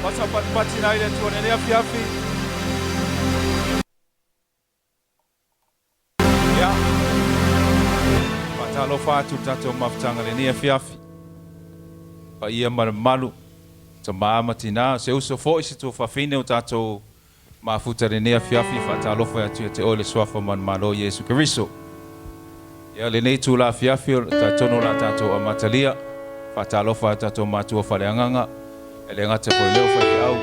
Pasa pati na ile tuone afiafi. Ya. Pata lofa tu tato mafutanga ni afiafi. Pa ia malu. Ta mama tina se uso fo isi tu fafine o tato mafuta ni afiafi fata lofa tu te ole swafa man malo Yesu Kristo. Ya le nei tu la afiafi tato no la tato amatalia. Fata lofa tato matu faleanganga. Ele ngata ko leo Fe'etau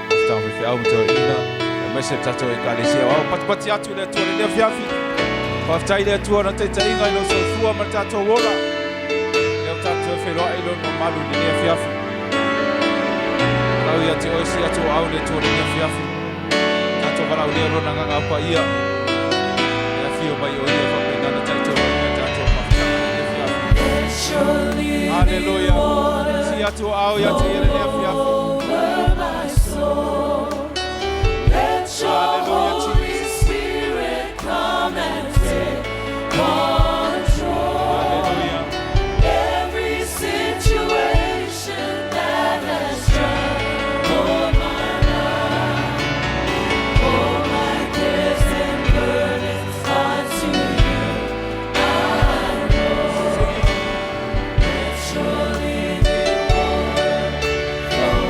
Fe'etau to ina mese tato Ekele au patpati atu le to le fiafi Fe'etau le to na TITHING ilo so fua matato wola le tato fero ilo no malu ni le fiafi au ya te oisi atu au le to le fiafi tato bala u le ro na nganga pa ia ya fio ba yo ia fa pena na tato le fiafi Halleluiah si atu au ya te le fiafi Hallelujah, Holy Spirit, come and take control. Hallelujah. Every situation that has troubled my life, all my cares and burdens unto you I know. Let your living water flow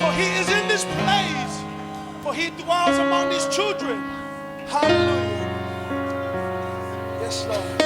For he is in this place. For he dwells among these children. Hallelujah. Yes, Lord.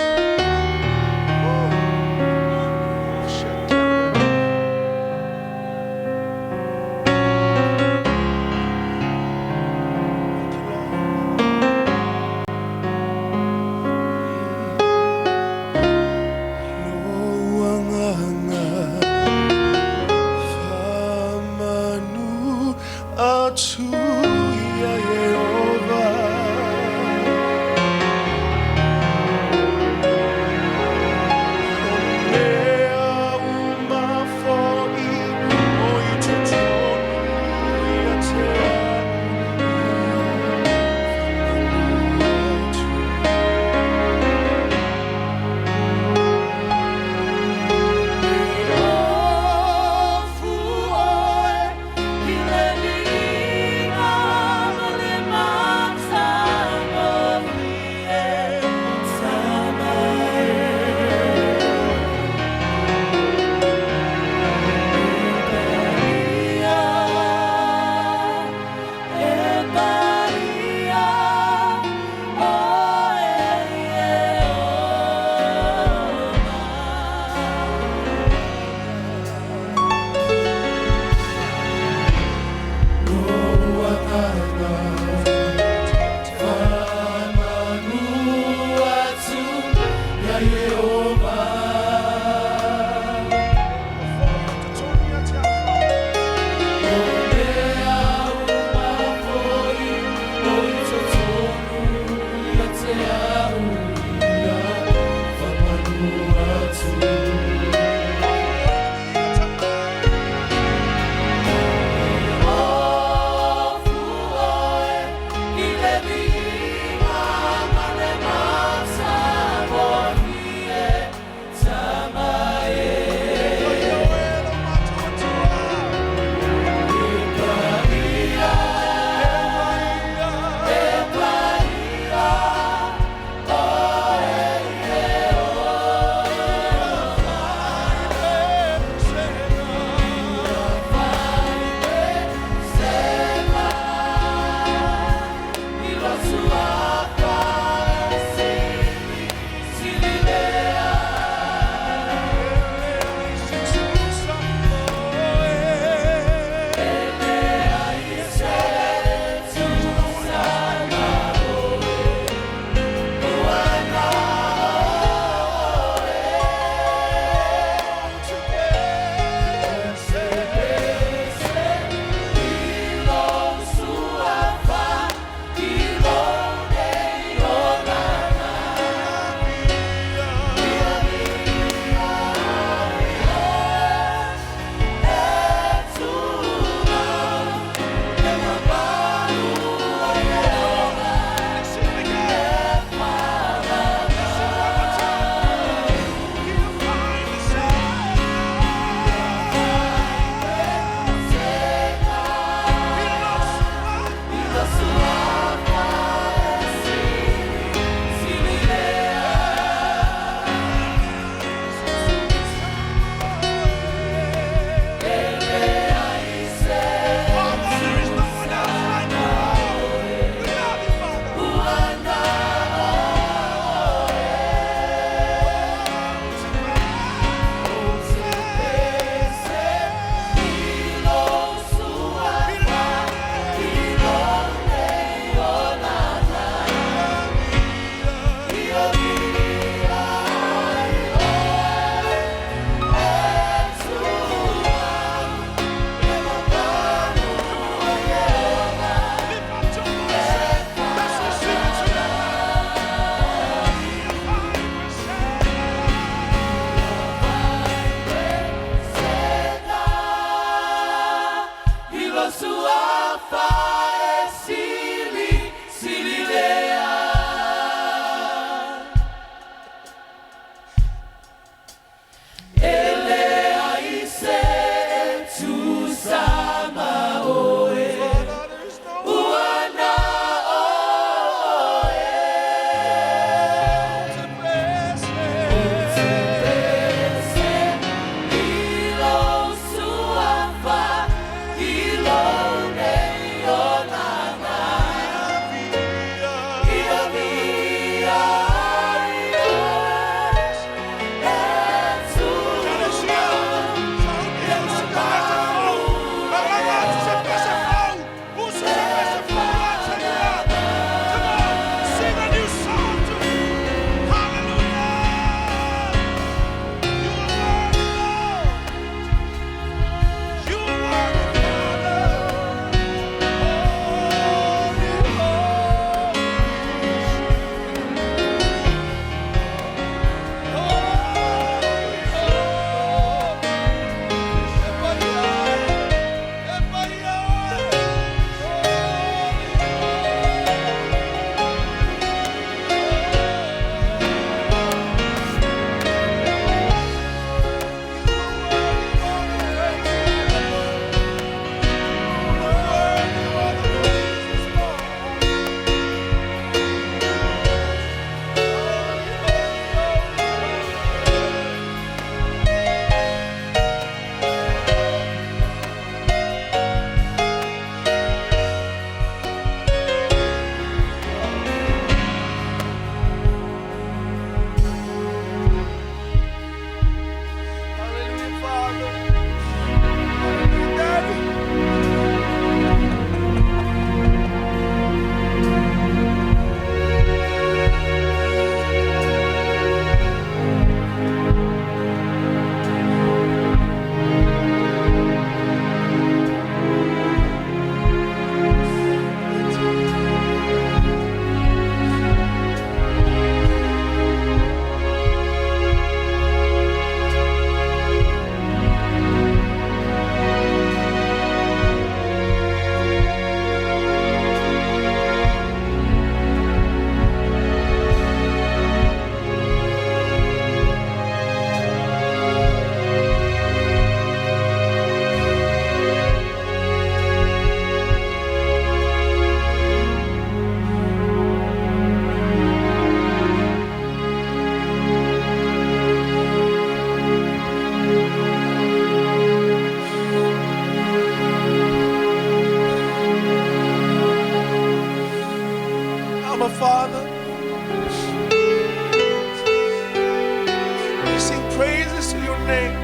name.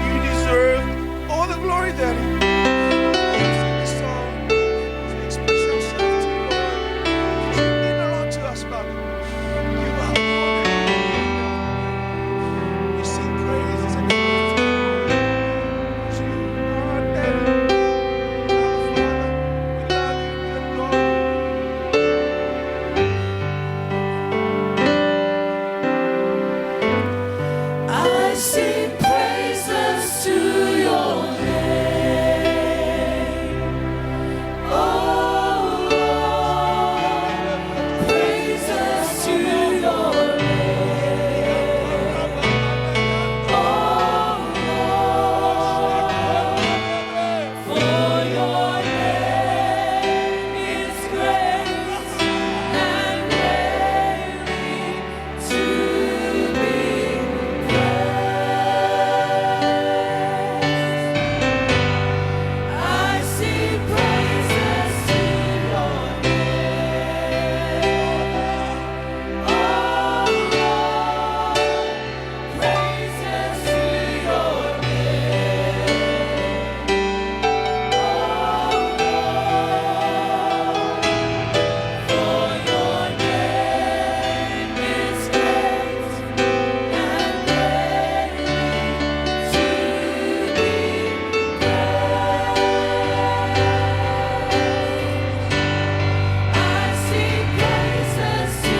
You deserve all the glory, Daddy. Sing this song to express yourself to you, Lord. You belong to us, Father. You are more than enough. We sing praises and glory to you, Lord. You are Daddy. I sing praises to your name. Oh Lord, praises to your name. Oh Lord, for your name is great and greatly to be I sing praises to your name. Oh Lord, praises to your name. Oh Lord, for your name is great and greatly to be I sing praises to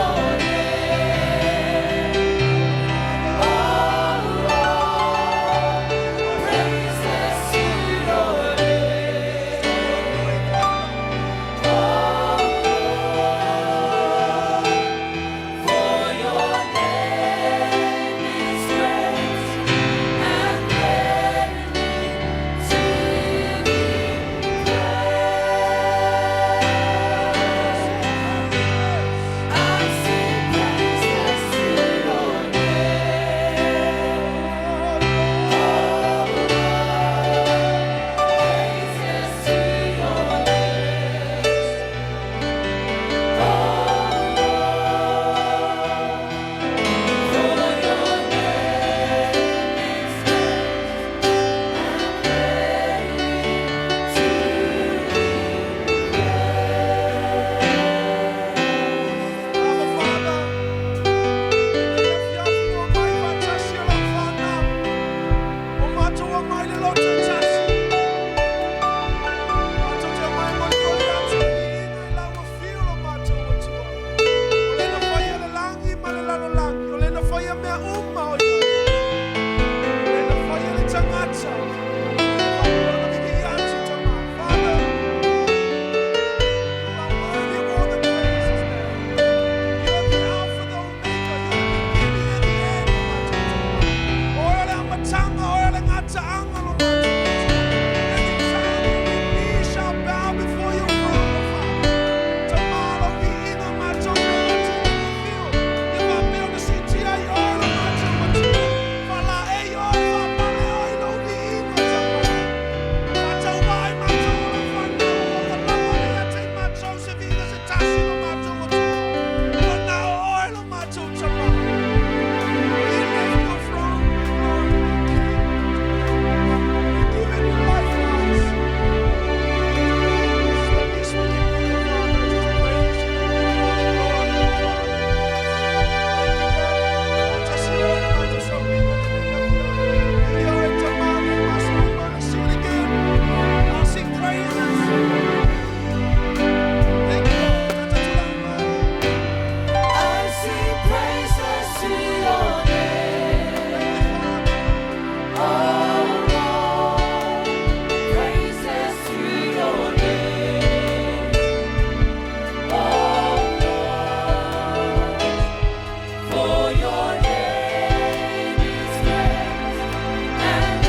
your name. Oh Lord, praises to your name. Oh Lord, for your name is great and greatly to be I sing praises to your name. Oh Lord, praises to your name. Oh Lord, for your name is great and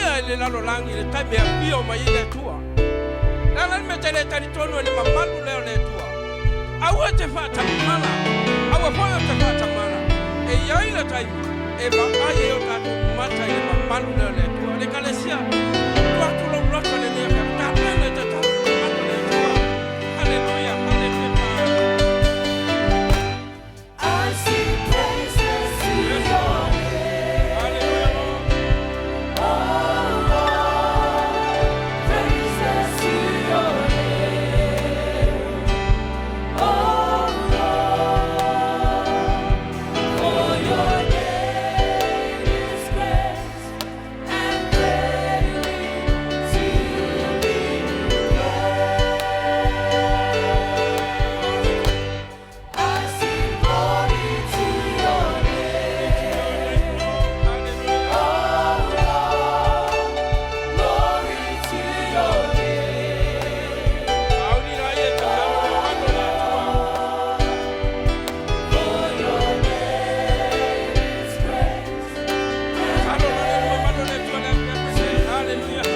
ia le lalo langi le tai mea pio mai le tua. Lala me tele tari tonu le mamalu leo le tua. Aua te whata mana. Aua whaya te whata mana. E iai le tai e ba ai o tato mata le mamalu leo le tua. Le kalesia. Tua tu lo roto le lea. Ta pene te tato mamalu le tua. Halleluiah. Halleluiah. I sing praises to your name. Hallelujah, Lord. Oh Lord, praises to your name. Oh Lord, for your name is great and greatly to be praised. I sing glory to your name. Oh Lord, glory to your name. Auni ai e te tato mamalu le tua. For your name is great Talo na le mamalu le tua le pepe. Hallelujah.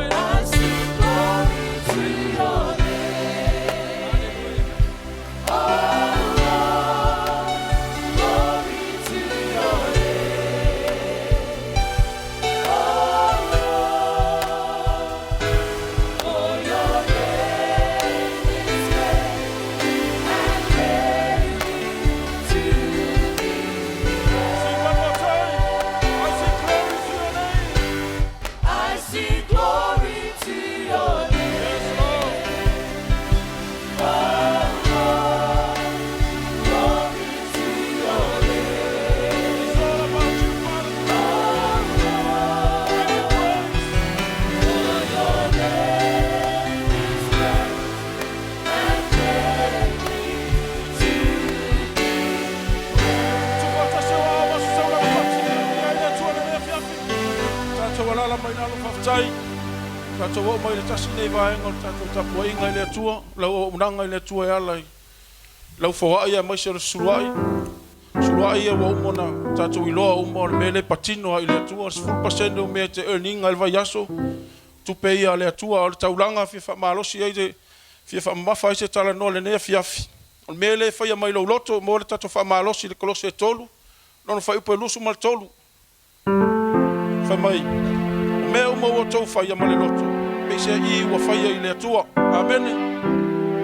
I sing glory to your name. Oh Lord, glory to your name. Oh Lord, for your name is great and greatly to be Sing one more time. I sing glory to your name. I sing glory to your name. Yes, Lord. Oh Lord, glory to your name. It's all about you, Father. Oh Lord, Give you praise. for your name is great and greatly to be Tukuata se wa awa se saula wapati. Ia ia tuana mea fiafi. Tātou alala mai nalo whaftai. Tātou o mai le tasi nei vaenga. Tātou tapua inga i le atua. Lau o unanga i le atua e alai. Lau whawa ia mai se suruai. Suruai ia wa umona. Tātou iloa umo le mele patino i le atua. 10% o mea te earninga il vai aso. Tupe ia le atua o le taulanga fia whamalosi ei te fia whamafa i se tala no le nea fiafi. O le mele whaia mai lau loto mo le tatou whamalosi le kolose e tolu. Nono whai upe lusu mal tolu. Whai mai. O mea uma ua tau whaia ma le loto. Me se i ua whaia i le atua. Amene.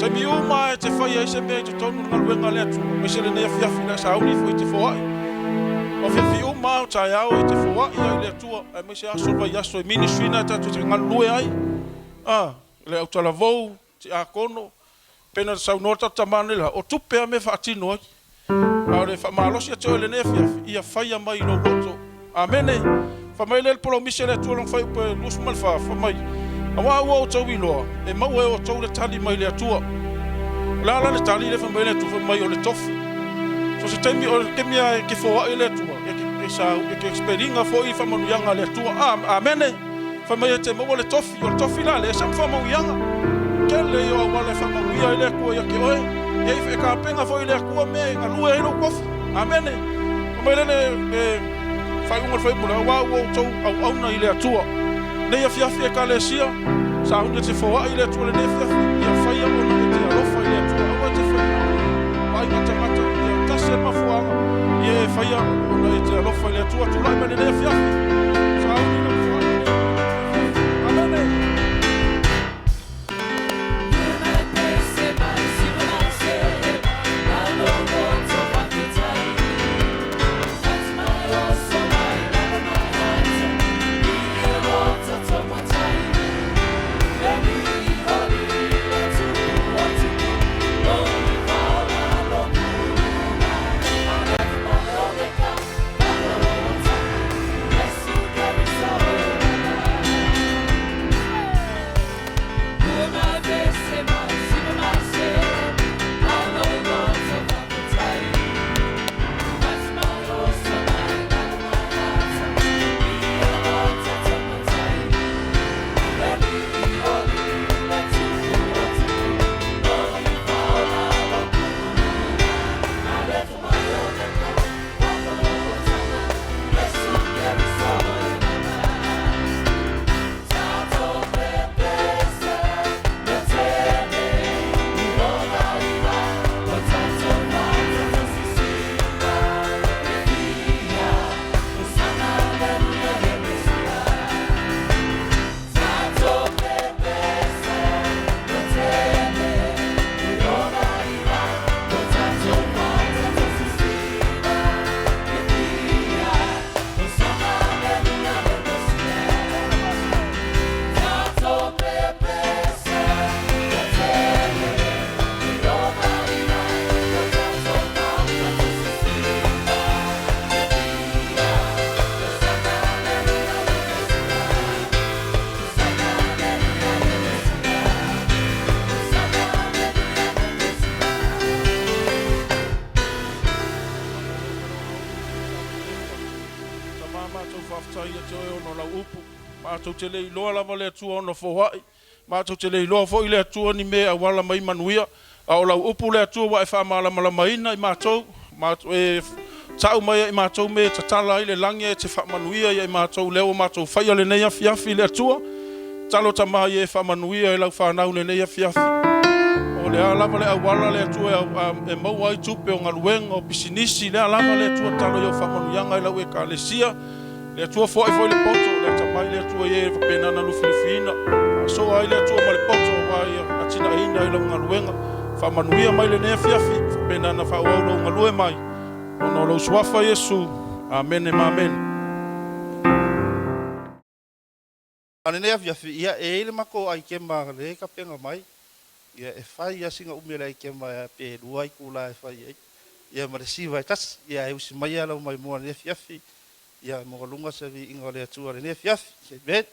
Taimi uma e te whaia i se mea i te tonu ngaluenga le atua. Me se le nea fiafi na sauni fo i te whawai. O whiawhi uma o tai au i te whawai ai le atua. E me se aso vai aso e ministry na tatu te ngalue ai. Le au tala vou, te a kono. Pena sa nota tamane la o tupe me fatino ai. Ore fa malosi te ole ne fiafi ia faia mai lo loto. Amene. Fa mai le polo misele tu long fai pe lus mal fa mai. Awa o to wilo e mau e o to le tali mai le atua. La le tali le fa mai le tu fa mai o le tofi. So se temi o ke mia ke fo ai le atua. E sa ke experinga fo i fa manu yanga le atua. Amene. Fa mai te mau le tofi o tofi la le sa fa mau yanga. Kele yo wale fa mau ia le ko ya ke oe. E fe ka penga fo ile ko me nga lue ilo kofi. Amene. Mai le fai unga fai pula wa o tau au na ile atua nei afiafi e kalesia sa hunga te foa ile atua le nei afiafi ia fai o na te alofa ile atua awa te fai wa inga tamata ia tase mafuanga ia fai o na te alofa ile atua tulai mani nei afiafi sa hunga na foa amene. Mātou te lei loa lava le atua ona fohai. Mātou te lei loa fo i le atua ni me awala mai manuia. A o lau upu le atua wa e whaamalamalamaina i mātou. Mātou e tau mai i mātou me tatala i le langi e te whaamanuia i mātou leo mātou whaia le nei afiafi le atua. Talo tamai e whaamanuia e lau whanau le nei afiafi. O le alama le awala le atua e maua i tupe o ngaluenga o pisinisi le alama le atua talo i o whaamanuianga i lau e ka lesia. Le atua foi le poto, le tamai le atua e penana lufilufina. So ai le atua ma le poto ai atina ina i lau ngaluenga. Whamanuia mai le nea fiafi, penana whauau lau ngalue mai. Ono lau suafa Yesu. Amen e amen. Ane nea fiafi, ia e ele mako ai kema le ka penga mai. Ia e whai ia singa umele ai kema pe rua i kula e whai ai. Ia maresiva e tas, ia e usi mai alau mai mua nea fiafi. Ia mogalunga se vi inga le atua le nea fiafi. Se bet.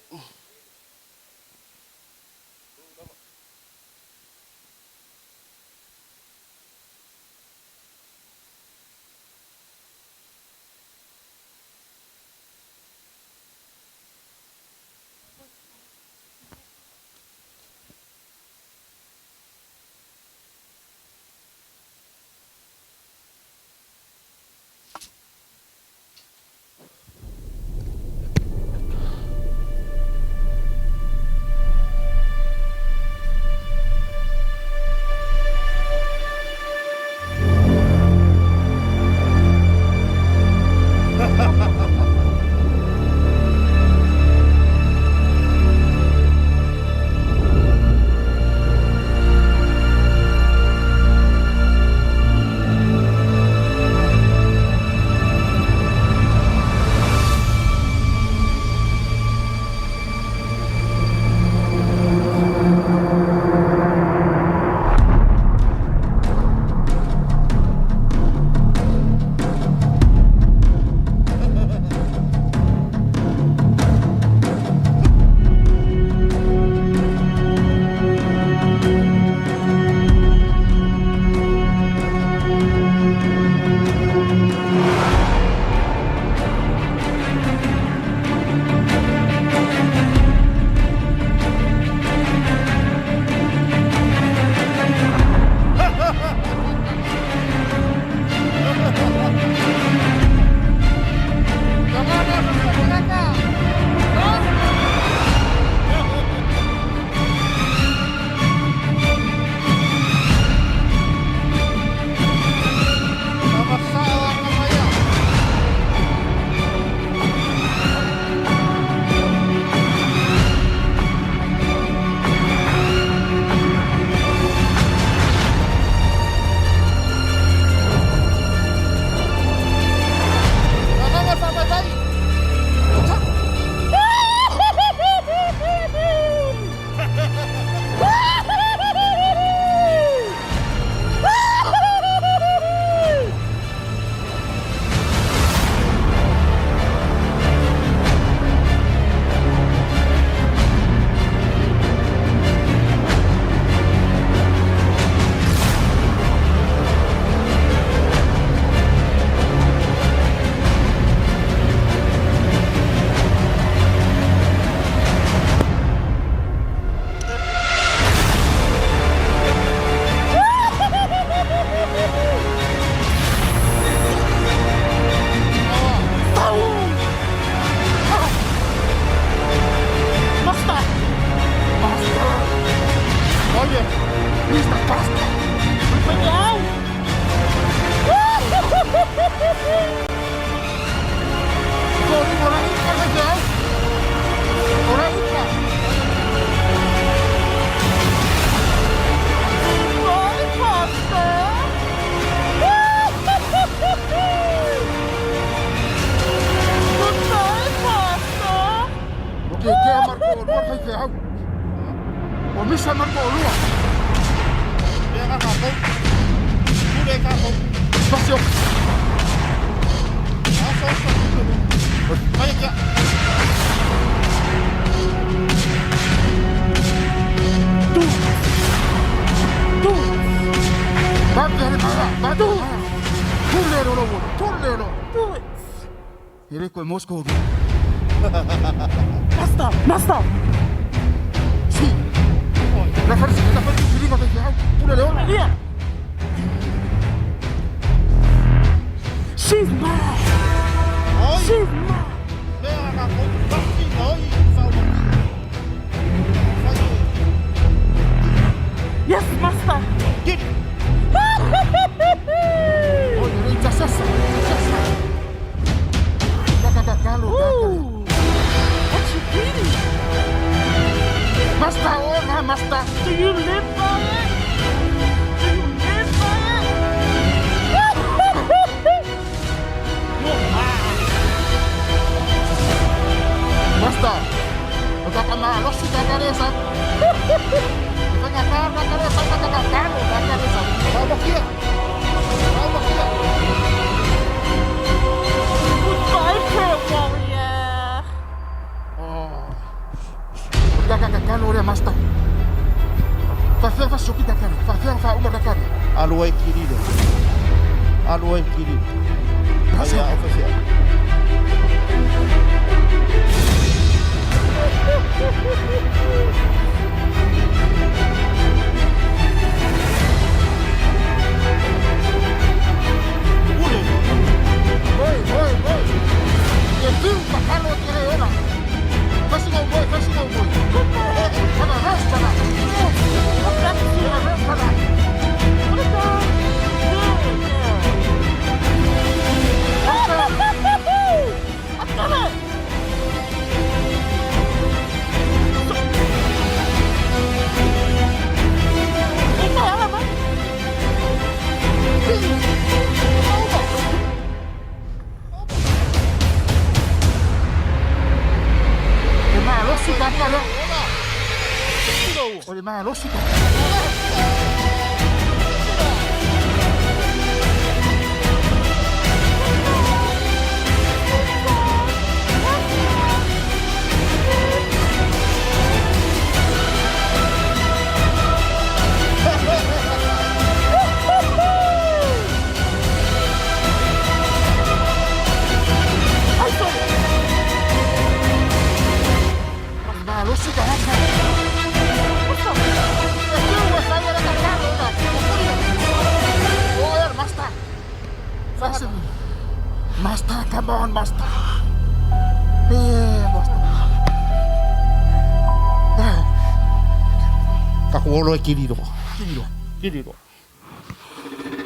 ke Mareko o lua kai Fe'au. O misa Mareko o lua. Pea ka ko. Kule ka ko. Pasio. Aso. Mai ka. Tu. Batu. Tulero lobo. Tulero. Ele ko Moscow. Master. Sí. La farsa chilima de Fe'au. Pura leona. Yeah. She's mad. She's mad. Pea ka ko. Pasi noi sau. Yes, master. Get. Oh, you're intercessor. What you eating? Master, oh my master. Do you live by it? Master, utakama losi kakaresa. Utakama kakaresa, utakama kakaresa. Vamos here. Goodbye, prayer warrior. Utakakakano ule master. Fafia shoki dakana. Fafia uma dakana. Aloi kirido. Aya ofisia. Voy. El film bajalo tiene hora. Casi no voy. Para resta. Molimau, Master, come on, Master. Yeah, Master. Kakuolo e kiriro.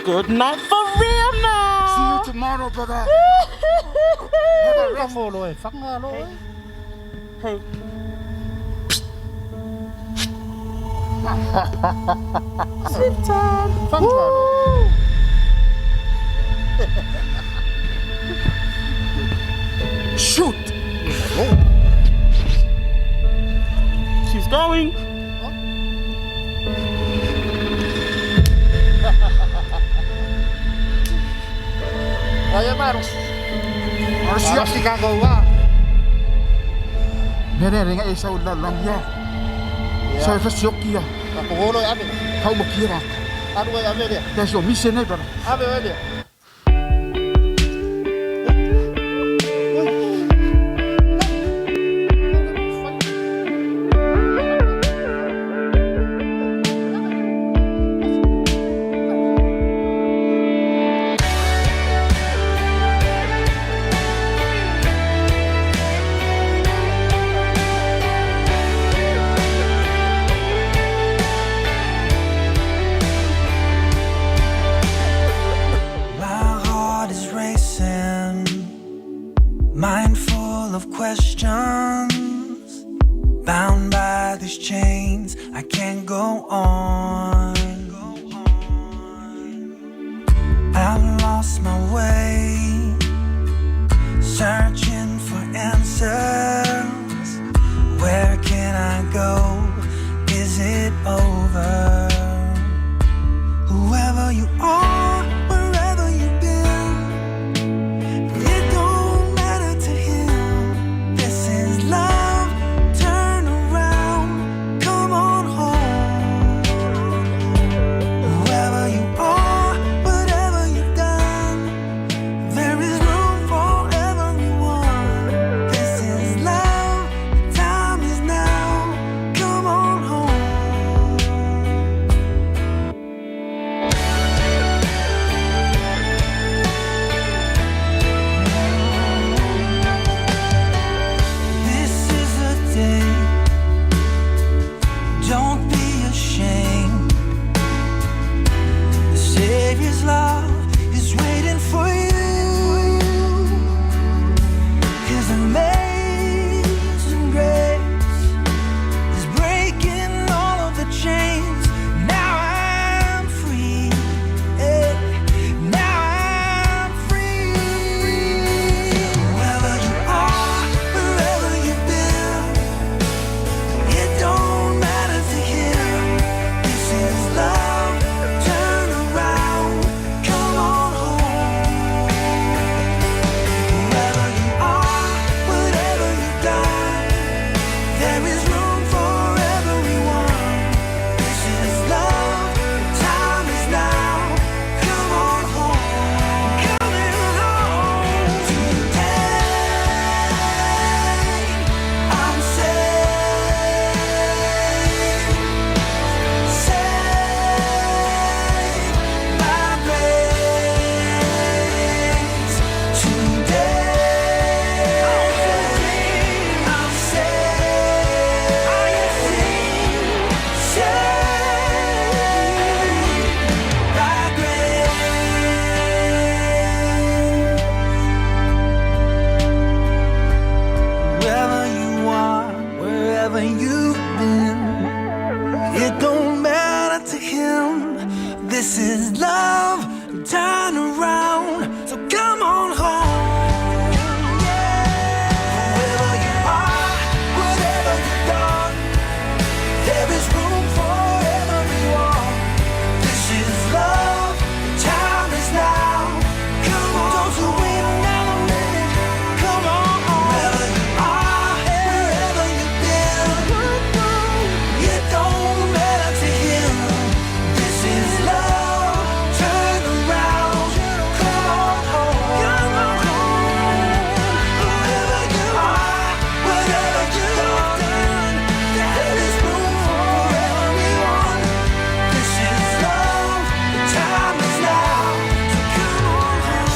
Good night for real now. See you tomorrow, brother. Have a rest. Kakuolo e whangalo e. Hey. Sleep time. Whangalo. Shoot! She's going. Oye, Maros. Arsia. Si kagawa. Nere nga isa ulang ya. Sa fasyok ya. Kakuolo e ame. Kau makira. Anu e ame dia. That's your mission, brother. Ame e dia. Mindful of questions, bound by these chains, I can't go on. I've lost my way, searching for answers, Where can I go? Is it over? Whoever you are, wherever you've been, it don't matter to him. This is love. Turn around, come on home. Whoever you are, whatever you've done, there is room for everyone. This is love. The time is now. Come on home. This is a day. Don't be ashamed. The Savior's love is waiting for you. His amazing grace is breaking all of the chains. Now I'm free. eh. Now I'm free. Wherever you are, wherever you've been, it don't matter to him. This is love. Turn around, come on home. Wherever you are, whatever you've done, there is room for everyone. This is love. Time is now. Come on home. Coming home. Today, I'm saved. Saved by grace. Today, I'm saved. I am saved by grace. Wherever you are, wherever you've been, it don't matter to him. This is love. Turn around, so come on home. Wherever you are, whatever you've done, there is room for everyone. This is love. Time is now. Come on, don't you wait another minute. Come on home. Wherever you are, wherever you've been, it don't matter to him. This is love. Turn around, come on home. Come on home. Wherever you are, whatever you've done, there is room for everyone. This is love. The time is now. So come on home.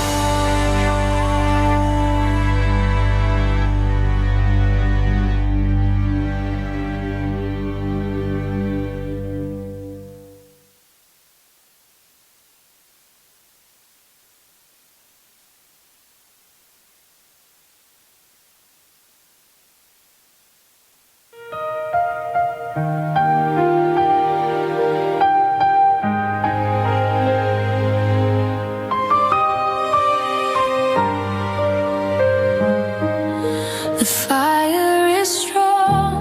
The fire is strong,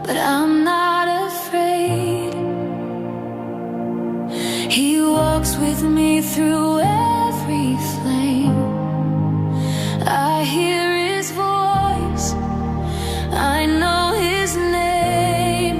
but I'm not afraid. He walks with me through every flame. I hear his voice, I know his name.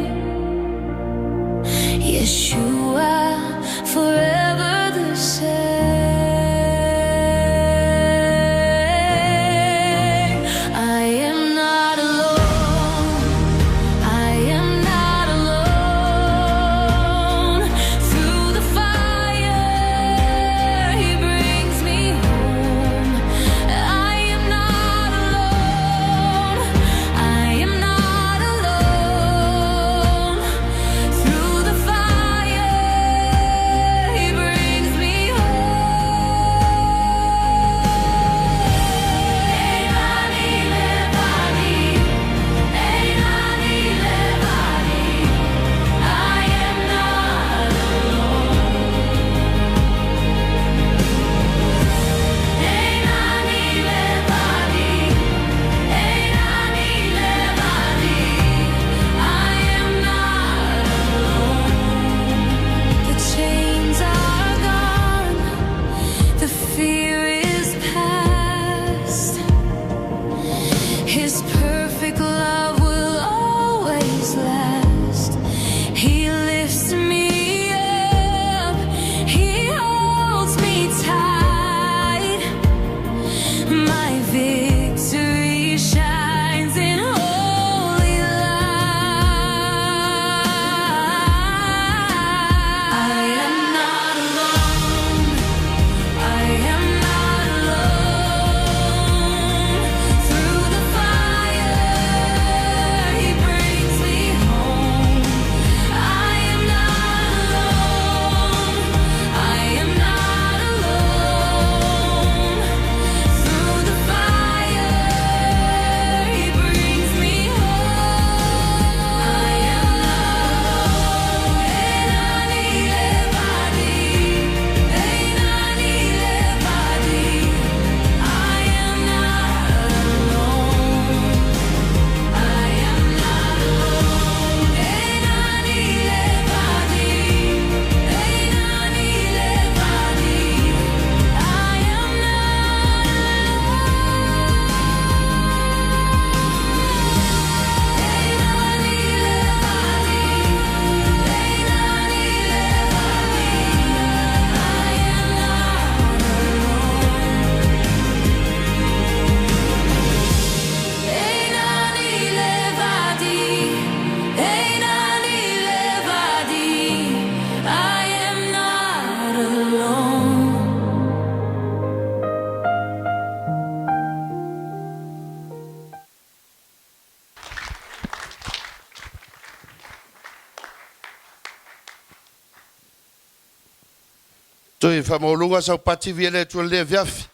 Toi whamolunga sau pati viele tua le viafi.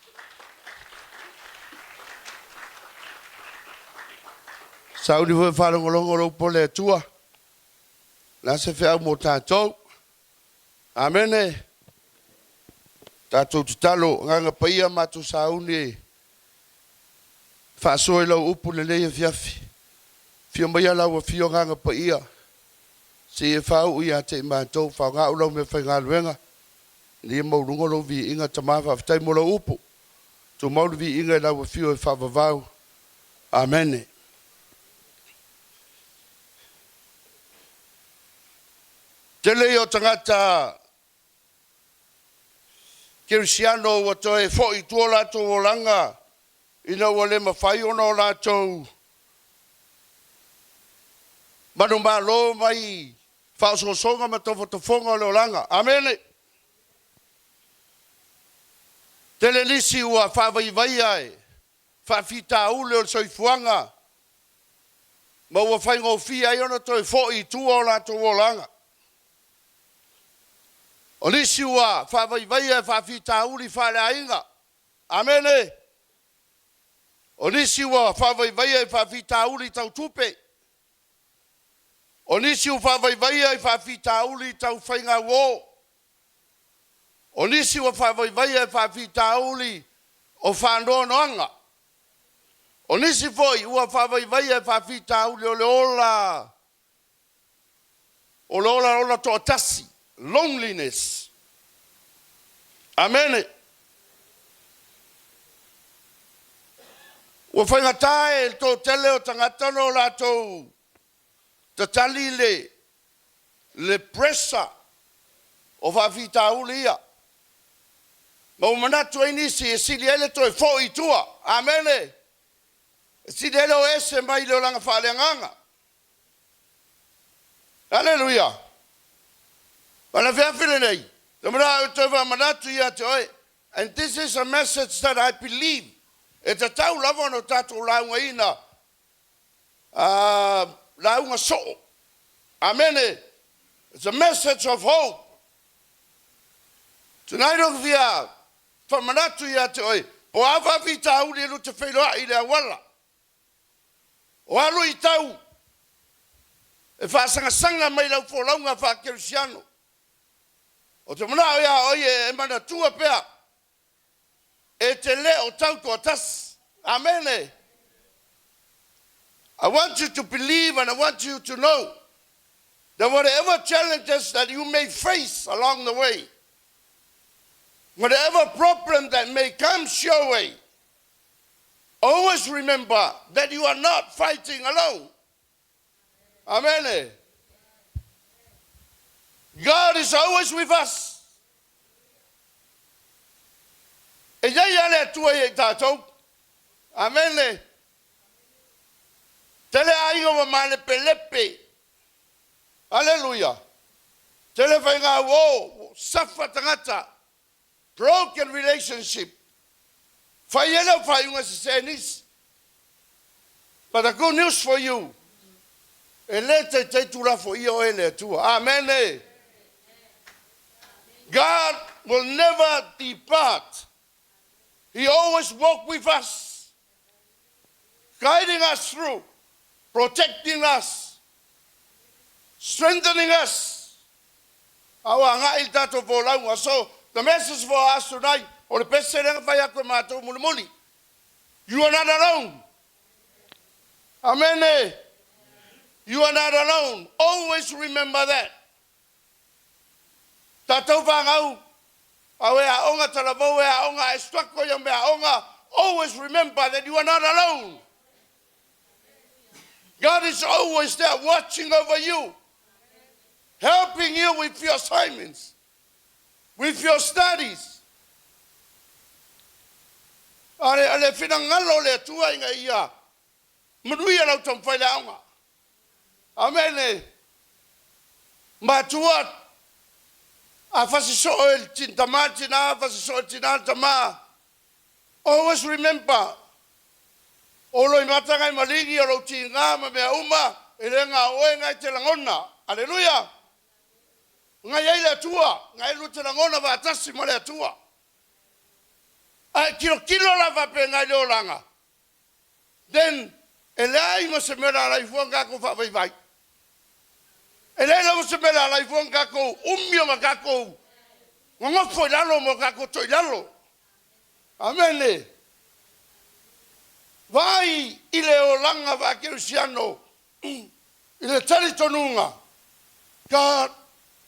Sau ni voi whalongolongo lo po le tua. Nā se whea mo tātou. Amene. Tātou tutalo nganga paia matu sauni. Whaasoe lau upu le leia viafi. Fio maia lau a fio nganga paia. Se e whau ia te mātou whau ngā ulau me whai ngā luenga. Ni maurungo lo vi inga tamawa whtai mo lau upu. Tu mauru vi inga lau a fio e whawavau. Amene. Te leo tangata Kirisiano wa toe fōi tua lato o langa ina wale mawhai ona o lato manu malo mai whaososonga ma tofo tofonga o leo langa. Amene. Te le nisi ua whawaiwai ai whawhita ule o soifuanga ma ua whaingo fia i ona toe fōi tua o lato o langa. O nisi ua whawaiwai e whawhita uli whare ainga. Amene. O nisi ua whawaiwai e whawhita uli tau tupe. O nisi ua whawaiwai e whawhita uli tau whainga wō. O nisi ua whawaiwai e whawhita uli o whanoanoanga. O nisi foi ua whawaiwai e whawhita uli o leola. O leola ola to atasi. Loneliness. Amen. Ua whaingatai tō tele o tangata no lātou. Te tali le presa o whawhita uli ia. Ma umanatu e nisi e sili ele tō e fōi tua. Amen. E sili ele o ese mai leo langa whaleanganga. Halleluiah. And this is a message that I believe. It's a tau lava no tato launga ina. Launga so. Amen. It's a message of hope. Tonight of via famanatu ia te oi. O ava vita uli lu te whailoa i lea wala. O alu i tau. E whaasanga mai lau fo launga wha Kirisiano. O te mana ia oie e mana tua pea. E te le o tau to atas. Amen. I want you to believe and I want you to know that whatever challenges that you may face along the way, whatever problem that may come your way, always remember that you are not fighting alone. Amen. God is always with us. E iai ale atua i tātou. Amen. Tele ainga wa Leaupepe. Halleluiah. Tele whainga wō, safa tangata. Broken relationship. Whaiela whaiunga se senis. But the good news for you. Ele te tura fo i o ele tua. Amen. God will never depart. He always walks with us, guiding us through, protecting us, strengthening us. So the message for us tonight, you are not alone. Amen. You are not alone. Always remember that. Tatou whangau, awe aonga talavau, aonga estuako yambe aonga. Always remember that you are not alone. God is always there watching over you, helping you with your assignments, with your studies. Ale finangalo le tua inga ia. Manuia lau tamwhaile aonga. Amen. Matua a fasiso el tintamati na fasiso el tinatama. Always remember. Olo imatanga imaligi olo tinga ma Leauma ilenga oenga te langona. Hallelujah. Ngai ai le tua, ngai lu te ngona va tasi mo le tua. Ai kilo la va pe ngai le olanga. Then elai mo se mera la ifuanga ko fa vai. Elai mo se mera la ifuanga ko umio ma ko. Ngo foi lalo mo ko toi lalo. Amen. Vai ile olanga va Cristiano. Ile tali tonunga. God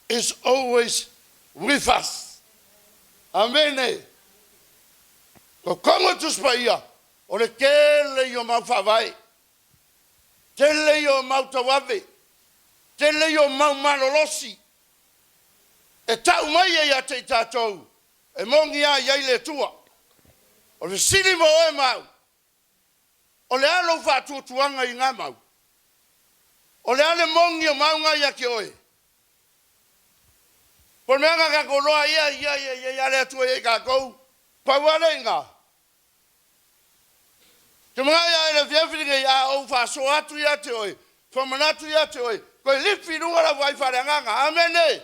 is always with us. Amen. Ko kongo tuspaia. Ole kele yo mau favai. Tele yo mau tawave. Tele yo mau malolosi. E tau mai ya te tatou. E mongi a yaile tua. Ole sili mo e mau. Ole alo fatu tuanga i ngā mau. Ole ale mongi o mau ngā ya ki oe. Por me anga ka koloa ia le tua ia ka kou. Pauale ngā. Te mga ia ele fiafiringa ia o fa so atu ia te oe. Whamanatu ia te oe. Koe lipi runga la vai whareanganga. Amene.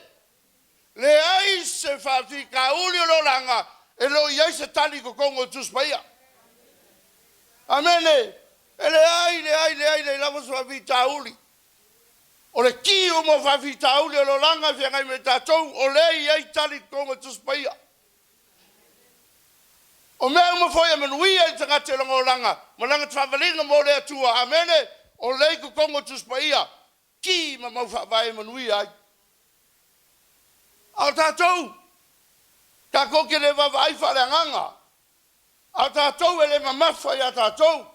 Le ai se whawhika uli o lo ranga. E lo iai se tali ko kongo tuspaia. Amene. E le ai lava se whawhika uli. O le ki o mo whawhika uli o lo ranga whiangai me tatou. O le iai tali ko kongo tuspaia. O mea uma foi a Manurewa i tangate longa o langa. Ma langa tawhawalinga mo le atua. Amene. O le ko kongo tuspaia. Ki ma mau whawai Manurewa ai. Au tātou. Ka koke le wawai whareanganga. Au tātou ele mamafa ia tātou.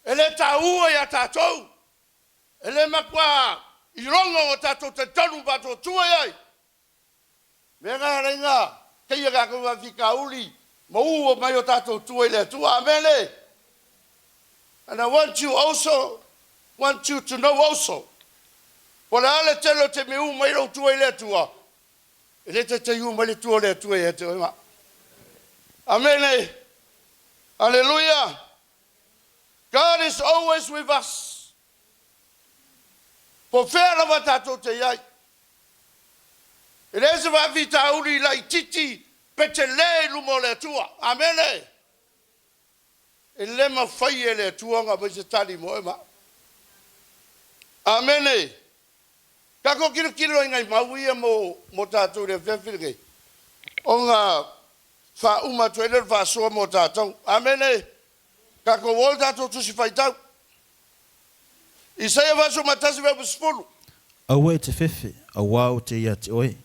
Ele Taua ia tātou. Ele makua i rongo o tātou te tonu bato tua ai. Mea ngā reinga. Keia kako wawhika uli. Ma ua mai o tātou tua ile tua. Amene. And I want you to know also. Pole ale telo te me mai ro tua ile tua. Ele te iu mai le tua le tua e te oima. Amene. Hallelujah. God is always with us. Po whera wa tātou te iai. Ele se wa vita uri lai titi pete le lumo le tua. Amene. Ele ma whai e le tua ngā mai se tali mo ema. Amene. Kako kiro ingai mauia mo tātou le whiawhiringai. O ngā whauma tuelera whasoa mo tātou. Amene. Kako wol tātou tusi whaitau. Isaia waso matasi wau spulu. Aua e te whewhi, aua o te ia te oe.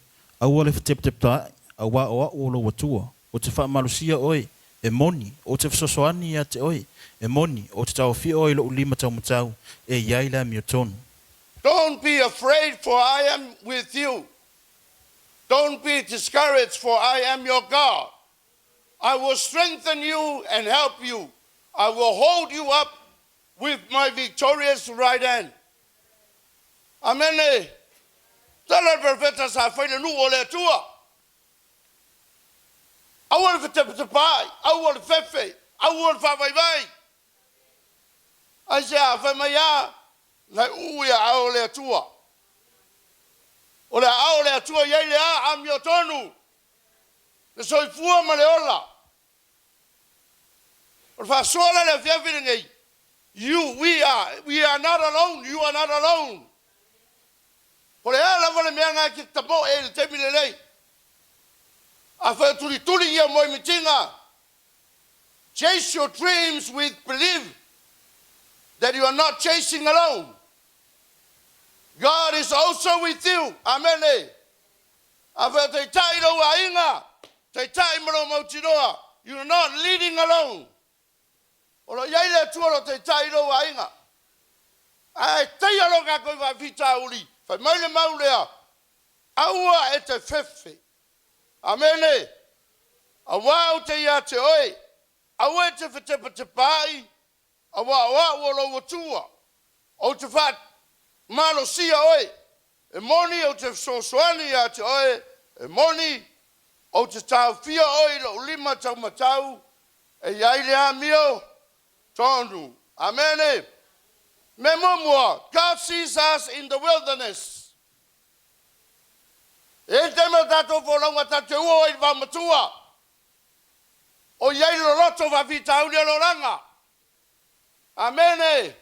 Aua le whatep tai, aua o lo watua. O te whaamalusia oe, e moni. O te whasosoani ia te oe, e moni. O te tau whio oe lo ulima tau matau, e iaila mi o tonu. Don't be afraid, for I am with you. Don't be discouraged, for I am your God. I will strengthen you and help you. I will hold you up with my victorious right hand. Amen. Tala profeta sa whaile nu o le tua. Awal whatepatai, awal whewhe, awal whawaiwai. Aisea whamaya, lai uia ao le tua. O le ao le tua iei le a ami o tonu. Le soifua ma le ola. O le whasoala le whiawhiringai. We are not alone. You are not alone. Por ela vale mea ngā ki tamo e le temi le lei. A whai tuli ia moi mitinga. Chase your dreams with belief that you are not chasing alone. God is also with you. Amen. A whai te tai rau a inga. Te tai maro mautinoa. You are not leading alone. Olo iai le tuaro te tai rau a inga. Ai tei alo ka koe wa vita uli. Whai mai le maulea. Aua e te whewhi. Amene. Awa o te ia te oe. Awa e te whatepa te pai. Awa o lo watua. O te what malo sia oe. E moni o te sosoani ia te oe. E moni o te tau fia oe lo lima tau matau. E iai le amio. Tonu. Amene. Memomua. God sees us in the wilderness. E te me tato wholonga tate ua i wa matua. O iei lo loto wa Fe'etau Lafulafu. Amen.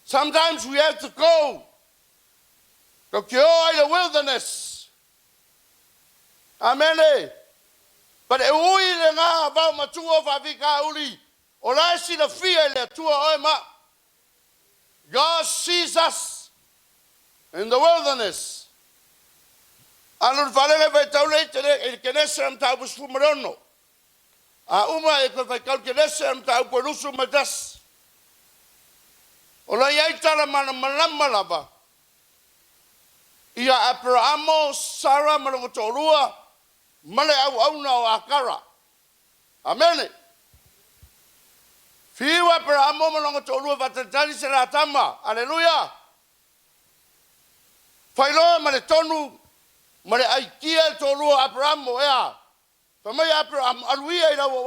Sometimes we have to go ki o i the wilderness. Amen. But e ui le ngā wa matua wa Fe'etau Lafulafu. O la si la fia le tua oi ma. God sees us in the wilderness. Anu whalenga Fe'etau Lafulafu e kenese am tau pusu marono. A uma e ko Fe'etau kenese am tau pusu madas. O la iai tala mana malama lava. Ia Abrahamo, Sara, malongotolua, male au na o akara. Amen. Fiwa Abrahamo malongotolua vatatani se la tama. Halleluiah. Whailoa male tonu, male aikia tolua Abrahamo ea. Whamai Abraham aluia i lawa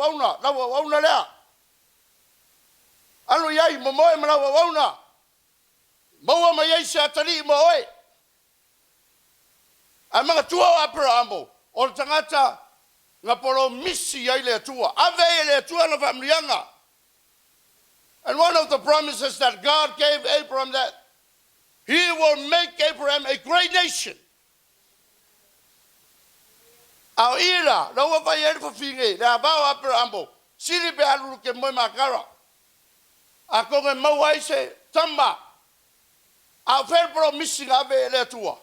wauna lea. Anu iai momoe malawa wauna. Maua mai iai se atari moe. A mga tua o Abrahamo, o tangata ngā polo misi iai le tua. Ave le tua na whamrianga. And one of the promises that God gave Abraham that he will make Abraham a great nation. Au ira, laua vai ere whawhinge, le abao Abrahamo, siri be aluru ke moe makara. A konge mauai se tamba. A whelpro missing ave le tua.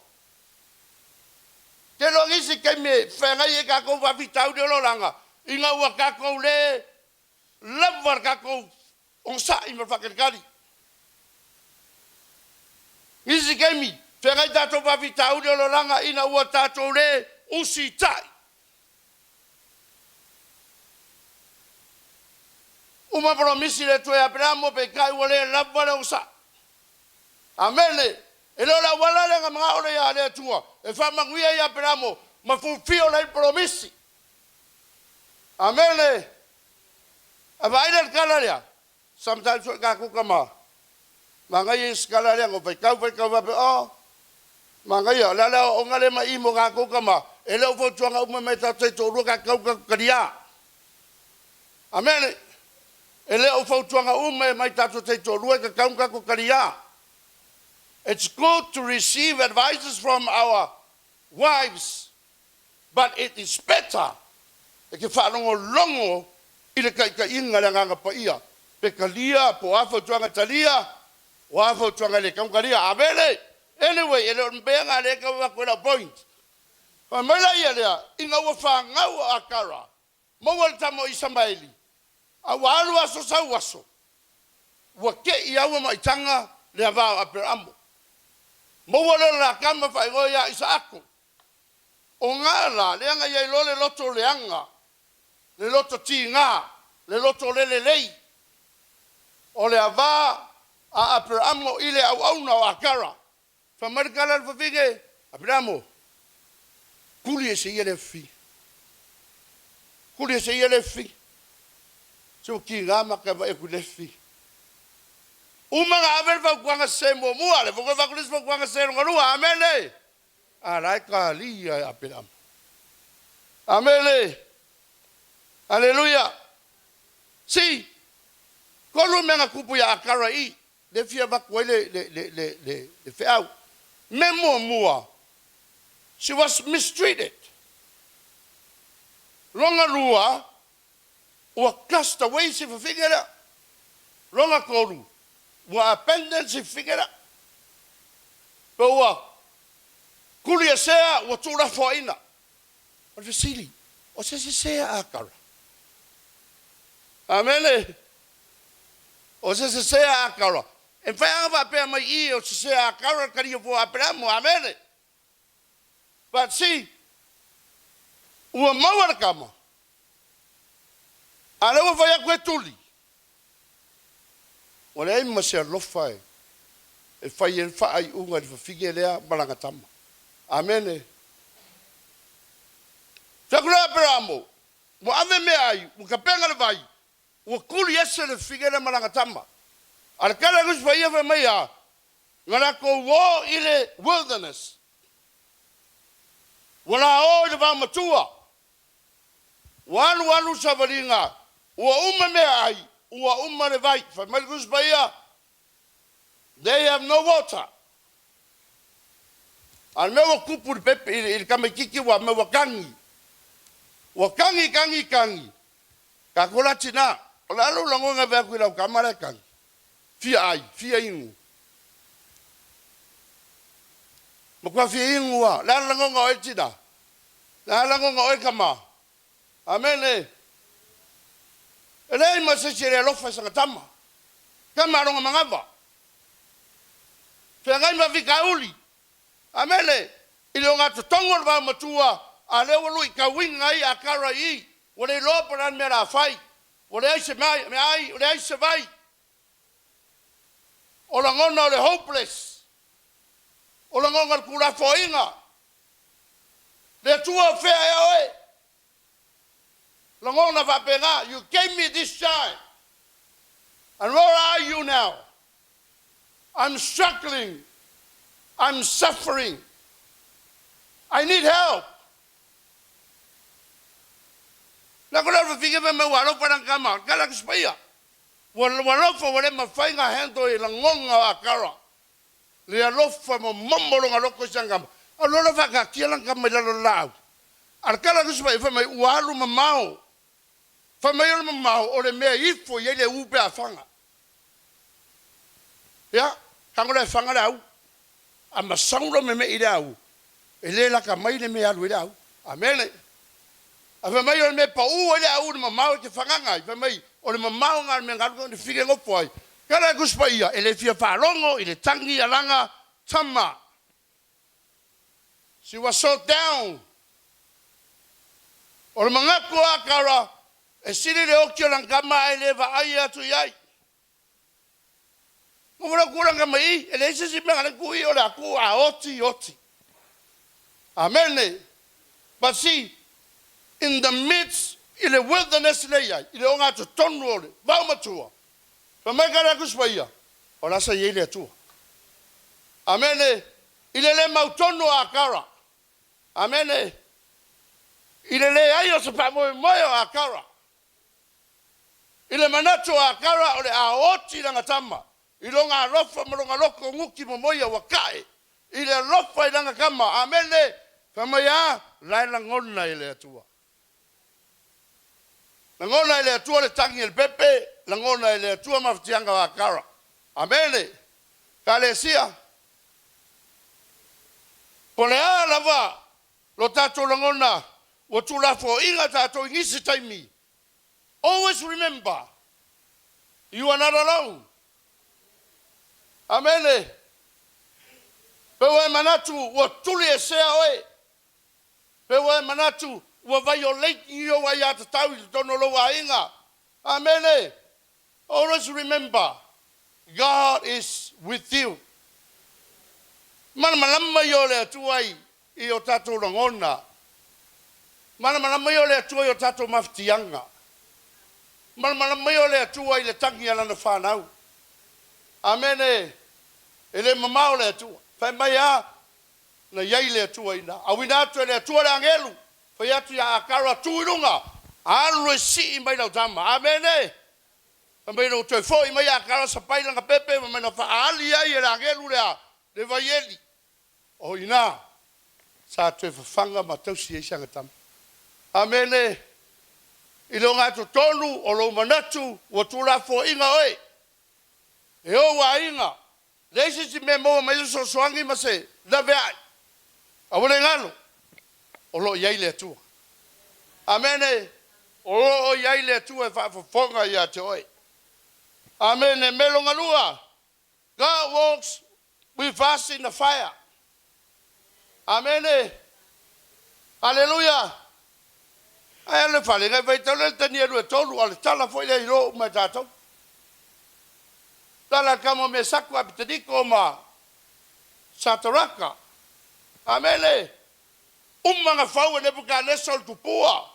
Te longisi ke me whengai e kako wa Fe'etau Lafulafu. Inga ua kako le lewar kako on sa i me whakarikari. Ngisi ke mi whengai tato wa Fe'etau Lafulafu ina ua tato le usi tai. Uma promisi le tue Abrahamo pe kai wale lewar on sa. Amen. E lola wala le nga mga ore ya le tua. E whamanguia i Abrahamo. Ma fulfill le promisi. Amen. A vaina le kalaria. Sometimes we ka kukama. Mangai is kalaria ngo whaikau wape o. Mangai o lala o ngale ma imo ka kukama. E leo fotuanga uma me tatai tōrua ka kau ka karia. Amen. E leo fotuanga uma me tatai tōrua ka kau ka karia. It's good to receive advices from our wives, but it is better e ke whanongo longo i le kai inga le nganga pa ia. Pe kalia, po afo tuanga talia, o afo tuanga le kaungaria. Abele, anyway, e le mbenga le kawa kwena point. Pa Meleisea lea, inga ua whangau akara, maua le tamo Isamaeli, a walu aso sau aso, ua ke i aua maitanga le avao Abrahamo. Maua le la kama whaingoa ia Isaako. O ngala, leanga iai lo le loto leanga, le loto ti ngā, le loto le lei. O le ava a Abrahamo i le au auna o akara. Whamarikala le whawhinge, Abrahamo, kuli e se ia le fi. Kuli e se ia le fi. So ki ngā maka wa e ku le fi. Umanga avel va kuanga se mo mua le va kulis va kuanga se ngorua amele. Arai ka li Abraham. Amele. Halleluiah. Si kolu menga kupu ya akara i le fia va kwele le feau. Memo mua. She was mistreated. Longa lua o cast away se figure. Longa kolu. Wa appendant se figure. Boa. Kulia sea wa tura foina. O sili. O se sea akara. Amen. O se sea akara. En faia va pe mai I o se sea akara kari fo Abraham. Amen. But see, ua maua kama. Ana ua faia koe tuli. O le aima se alofa e fai en fai unga di fafige lea malangatama. Amen. Takula Abrahamo, mo ave me ai, mo kapenga le vai, o kuli ese le fige lea malangatama. Ala kala kus fai e mai a, ngana ko wo i le wilderness. Wala o le va matua. Walu savalinga. Ua uma me ai. Ua uma le vai. Fa malgus baia. They have no water. Al mewa kupu le pepe il kamekiki wa mewa kangi. Wa kangi. Ka kola tina. Ola alu langonga vea kuila o kamara kangi. Fia ingu. Makwa fia ingu wa. La langonga o tina. La langonga o kama. Amen. Ele masa sire lofa sanga tama. Kama ronga mangava. Fengai ma vikauli. Amen. Ile nga tongo ba matua. Ale wolu ikawinga I akara I. Wole loparan mera fai. Wole aise mai, wole aise vai. Ola ngona ole hopeless. Ola ngona kula foinga. Le tua fea oi. Langona va pena, you gave me this time. And where are you now? I'm struggling. I'm suffering. I need help. Na kola fika me walo para kama, kala kuspaia. Walo fa wale mafainga hendo I langonga akara. Le alofa mo mombolo ngaloko sangam. Alola fa ka kiela kama lalo lao. Arkala kuspaia fa me walu mamao. Fa mai o mamao o le mea ifo ye le upe a fanga. Ya, kangola fanga la au. A masauro me I le au. Ele la ka mai le me alu le au. Amen. A fa mai o le me pa u le au le mamao te fanga ngai. Fa mai o le mamao ngai me ngai ko fige ngopo ai. Kala kuspaia ele fia fa longo ile tangi alanga tama. She was so down. O le mangako akara e siri le okio langama e le va ai atu iai. Ngora kuranga mai e le sisi mengana kui o le aku a oti. Amen. But see, in the midst, in the wilderness le iai, i le onga tu tonu o le, vau matua. Pa mai kare akuspaia, o lasa iei le atua. Amen. I le mautonu a kara. Amen. I le ai o se pa moe a kara. Ile manatu a kara o le a oti langa tama. Ilo ngā rofa maronga loko nguki momoia wakae. Ile rofa I langa kama. Amene. Whamaya. Laila ngona ile atua. Langona ile atua le tangi el pepe. Langona ile atua mafutianga wa kara. Amene. Kalesia. Pone a lava. Lo tato langona. Watula fo inga tato ingisi taimi. Always remember, you are not alone. Amen. Pewe manatu wa tuli e sea oe. Pewe manatu wa violate iyo wa ya tatawi tono lo wa inga. Amen. Always remember, God is with you. Mana malama yo le tuai I o tato langona. Mana malama yo le tuai o tato maftianga. Malmala mayo le atua I le tangi ala na whanau. Amene. Ele mamao le atua. Whai mai a. Na iei le atua ina. Awina atu le atua le angelu. Whai atu ya akara tuirunga. Alu e si I mai lau tama. Amene. Whai no tue fo I mai akara sa pailanga pepe. Whai no whaali ai le angelu le a. Le vaieli. O ina. Sa tue whanga ma tausi e sanga tama. Amene. I lo ngā tonu o lo manatu o tūra fo inga oe. E o wa inga. Leisi si me moa mai so soangi ma se. Lave ai. A wale ngano. O lo iai le atua. Amene. O lo iai le atua e whaafafonga ia te oe. Amene. Melo ngalua. God walks with us in the fire. Amene. Halleluiah. Ai le fale ngai vai tole Tanielu e tolu ale tala foi le ro ma tato. Tala kama me saku apitiko ma satoraka. Amele. Umanga fau ne buka le sol tupua.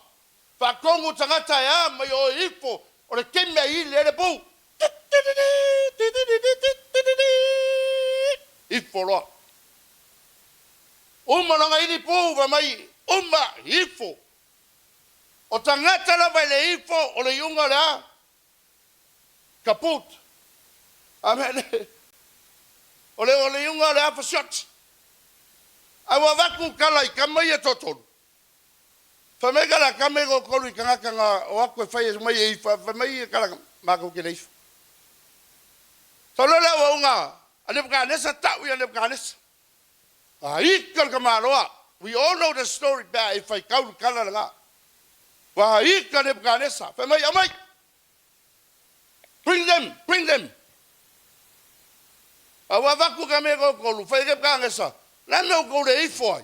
Fa kongu tangata ya ma yo ifo o le kemme I le bu. Ifo lo. Umanga ini pu va mai uma ifo. O tangata la vai le ifo o le iunga lea. Kaput. Amen. O le iunga lea fa shot. Awa waku kala I kamai e totonu. Fa me kala kamai go kolu I kangakanga o aku e whai e mai e ifa. Fa mai e kala mako ke le ifa. Tolo la wa unga. Alep ka nesa tau I alep ka nesa. Ikal kamaroa. We all know the story back if I kaulu kala nga. Wa ikal alep ka nesa. Fa mai amai. Bring them. Awa waku kamai go kolu. Fa alep ka nesa. La me go le ifoi.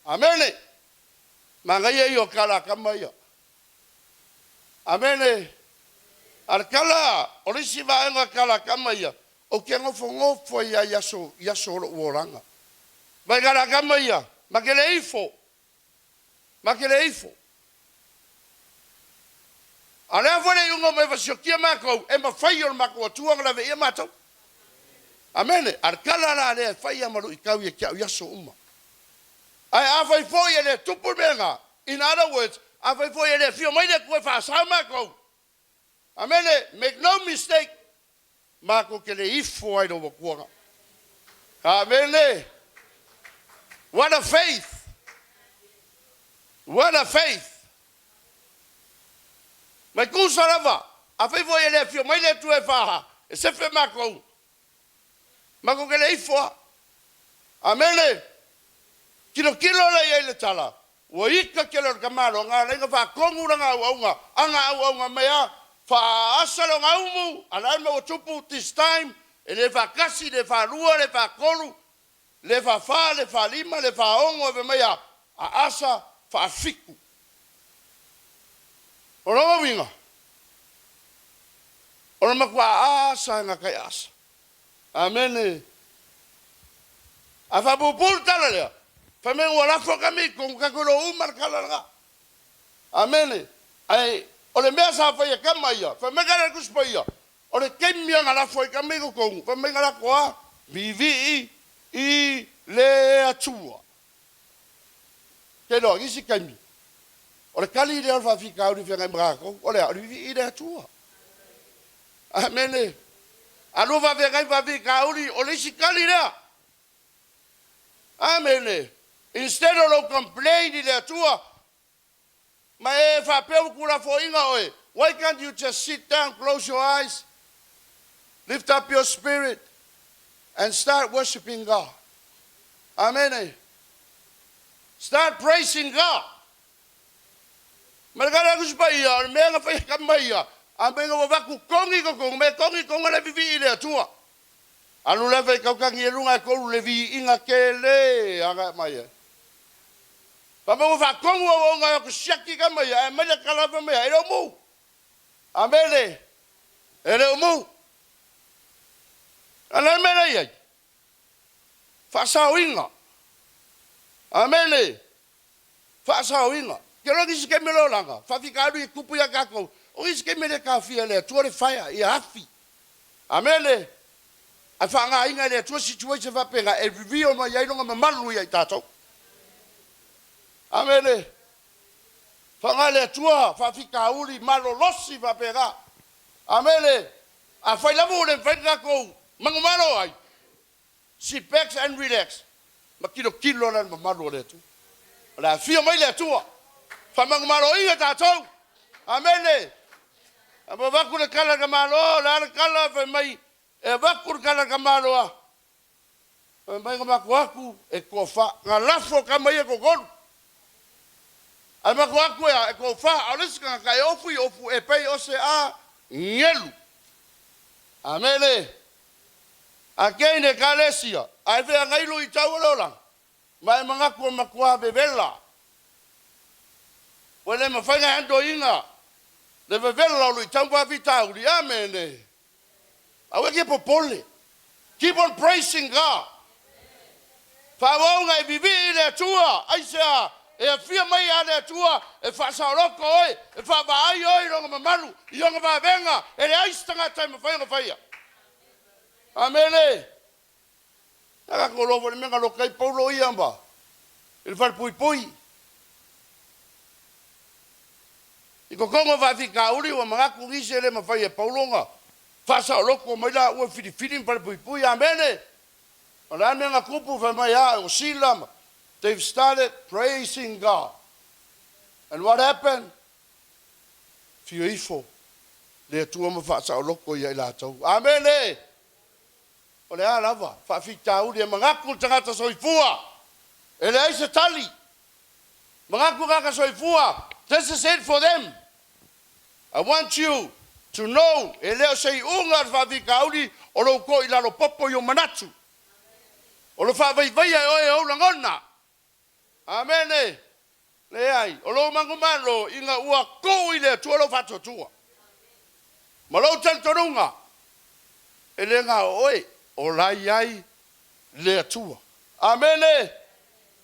Amen. Mangaye yo kala kamaya. Amen. Al kala orisi va nga kala kamaya. O ke ngofo ya yaso lo oranga. Vai kala kamaya. Makele ifo. Ale fole yungo me va shokia mako e ma fayo mako tuanga la ve mato. Amen. Al kala la le faya malu ikau ye kia yaso uma. Ai afai foi ele tupu menga. In other words, afai foi ele fio mai le ko fa sama ko. Amen. Make no mistake. Mako ke le ifo ai do ko. Amen. What a faith. What a faith. Mai ku sarava. Afai foi ele fio mai le tu e fa. E se fe mako. Mako ke le ifo. Amen. Kilo la ye le tala. Wa ika kelo kamalo nga lenga fa kongu nga wa anga mea fa asalo nga umu ala me tupu this time ele fa kasi le fa lua le fa kolu le fa lima le fa ongo ve mea a asa fa fiku. Ora winga. Ora makwa asa nga kai asa. Amen. Afa bubul tala le. Fameng wala fo kami kung kakolo umar kalanga. Amen. Ai ole mea sa fa ya kamaya. Fameng kala kuspaya. Ole kemia ngala fo kami ko kung. Fameng ngala ko vivi I le atua. Kelo isi kami. Ole kali le fa fika uri fenga Mareko. Ole vivi I le atua. Amen. Alo va fika uri ole isi kali le. Amen. Instead of complaining there too, my why can't you just sit down, close your eyes, lift up your spirit, and start worshiping God? Amen. Start praising God. Anu leve kau kangi lunga ko levi inga kele anga mai. Papa mo fa kongo nga ko shaki ka mai ai mai kala pa mai ero mu. Amele. Ero mu. Ala mele ye. Fa sawinga. Amele. Fa sawinga. Kero disi ke melo langa. Fa fikadu I kupu ya kako. O disi ke mele ka fia le tuore fire I hafi. Amele. A whanga inga le tua situation va penga e vivio ma yai longa mamalu ya tato. Amene. Whanga le tua fa fika uri malo losi va penga. Amene. A whai lamu le whainga ko mangumaro ai. Sit back and relax. Ma kilo na mamalu le tu. La fio mai le tua. Fa mangumaro inga tato. Amene. Aba vaku le kala kamalo la kala fa mai. E vakur kala kamaloa. Mai ngamaku e ko fa ngalafo kamai ko gol. Ai maku e ko fa alis ka kai ofu e pei o se a ngelu. Amele. Akei ne kalesia. Ai ve ngailu I taulola. Mai mangaku makua bebela. Wele mafanga ando inga. Le bebela lu tamba vitau li amene. Keep on praising God. Fawonga vivi le tua, aisa e fia mai ale tua, e fa sauroko oi, e fa vai oi ronga mamalu, yonga va venga, e le aistanga time faia. Amen. Aka ko lovo le menga lo kai paulo iamba. Il far pui. ko kongo va fika uli wa mga kungise le mafai e paulonga. Fasa loko mai la ua fili para pui amene. Ona me nga kupu fa mai a o silam. They've started praising God. And what happened? Fioifo. Le tua ma fasa loko ia la tau. Amene. O le a lava. Fa fita uli e mga ku tangata soifua. Ele ai se tali. Mga ku kaka soifua. This is it for them. I want you to know, e leo sei unga whawikauri, o lo ko i lalo popo yo manatu. O lo whawaiwai ai oe au langona. Amen. Le ai, o lo mangumalo, inga ua ko i leo tua lo whato tua. Ma lo tantorunga, e le ngā oe, o lai ai leo tua. Amen.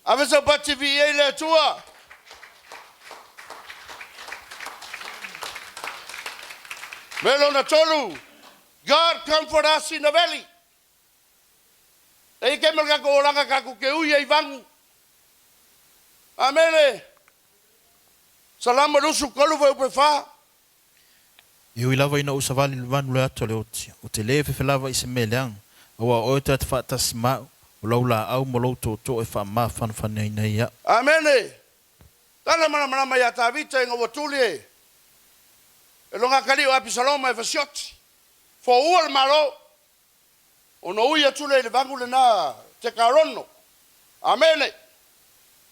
Avesa pati vi e leo tua. Melona tolu, God comfort us in the valley. Ei ke melga ko oranga kaku ke ui ei vangu. Amene. Salama rusu kolu vai upefa. Iu lava ina usavali Manurewa tole oti. O te lewe lava i se meleang. Awa oe te ati whaatas mau. O laula au mo louto to e wha maa whanwhanei nei ia. Amene. Tala mana ya tavita inga watuli e. E longa kali o apisaloma e fasioti. Fo ua le malo. Ono uia tule le vangu le na te karono. Amene.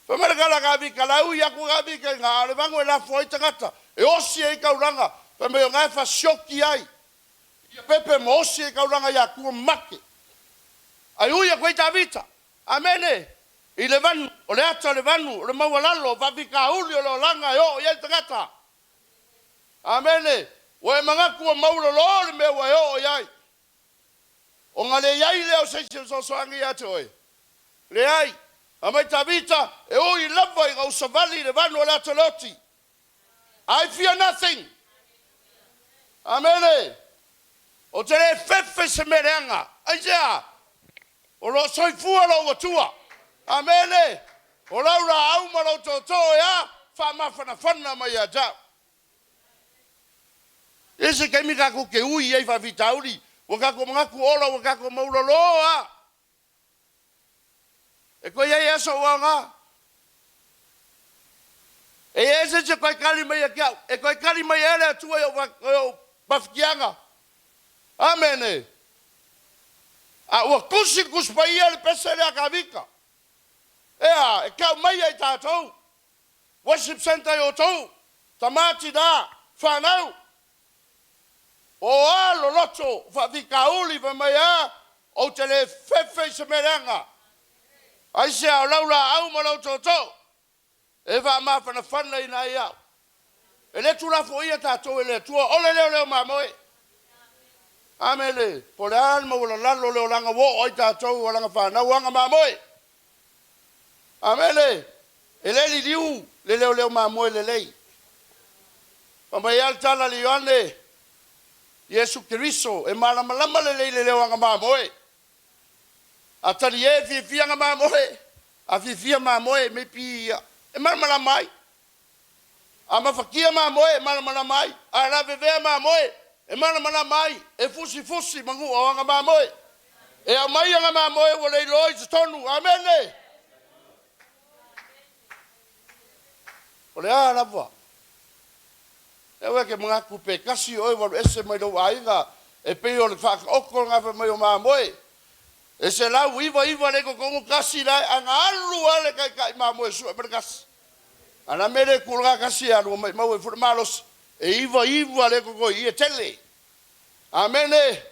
Whamere kala ka vika la ui aku ka vika ngā le vangu e la fo i tangata. E osi e kauranga. Whamere ngai fasioki ai. Ieopepe mo osi e kauranga ia kua make. Ai uia koe ta vita. Amene. I le vanu. O le ata le vanu. O le maualalo. Vavika uli o le olanga e o i tangata. Amene. O e mangaku o mauro lori me wa o yai. O ngale yai leo seisi so angi ate oi. Le ai. Amai tavita e o i lava i gau savali le vanu o la toloti. I fear nothing. Amene. O te le fefe se mereanga. Aisea. O lo soifua lo watua. Amene. O laura au malo toto ya. Whamawhana whana mai a jau. Ese kai mi kako ke ui ei whawitauri. Wa kako mangaku ola, wa kako mauloloa. E koe ei aso wanga. E ese te koe kari mai a kiau. E koe kari mai ele atua o pafikianga. Amene. A ua kusi kuspa ia le pesere a kawika. Ea, e kau mai ai tātou. Worship center o tau. Tamati da. Whanau. O alo loto, whawikauli pa mai a, o te le whewhai se meranga. Aise au laula au malau toto. E wha mawhana whana i nai au. E le turafo ia tātou e le tua, ole leo mamoe. Amele, po le alma ula lalo leo langa wo oi tātou o langa whanau anga mamoe. Amele, e le li liu, le leo mamoe le lei. Pa mai al tala li ane, Yesu Kiriso e malama le leile leo anga mamoe. A tali e fi anga mamoe. A fi mamoe me pia. E malama mai. A mafakia mamoe e malama mai. A ravevea mamoe e malama mai. E fusi mangu o anga mamoe. E a mai anga mamoe o le loi te tonu. Amene. O le a lava. Ewe ke mga kupe kasi oi walu ese mai do ainga e peo le whaka oko ngawe mai o mamoe. E se lau iwa le kongu kasi lai anga alu ale kai mamoe sua mere kasi. Ana mere kulga kasi alu mai mau e fura malos e iwa le kongu i e tele. Amene.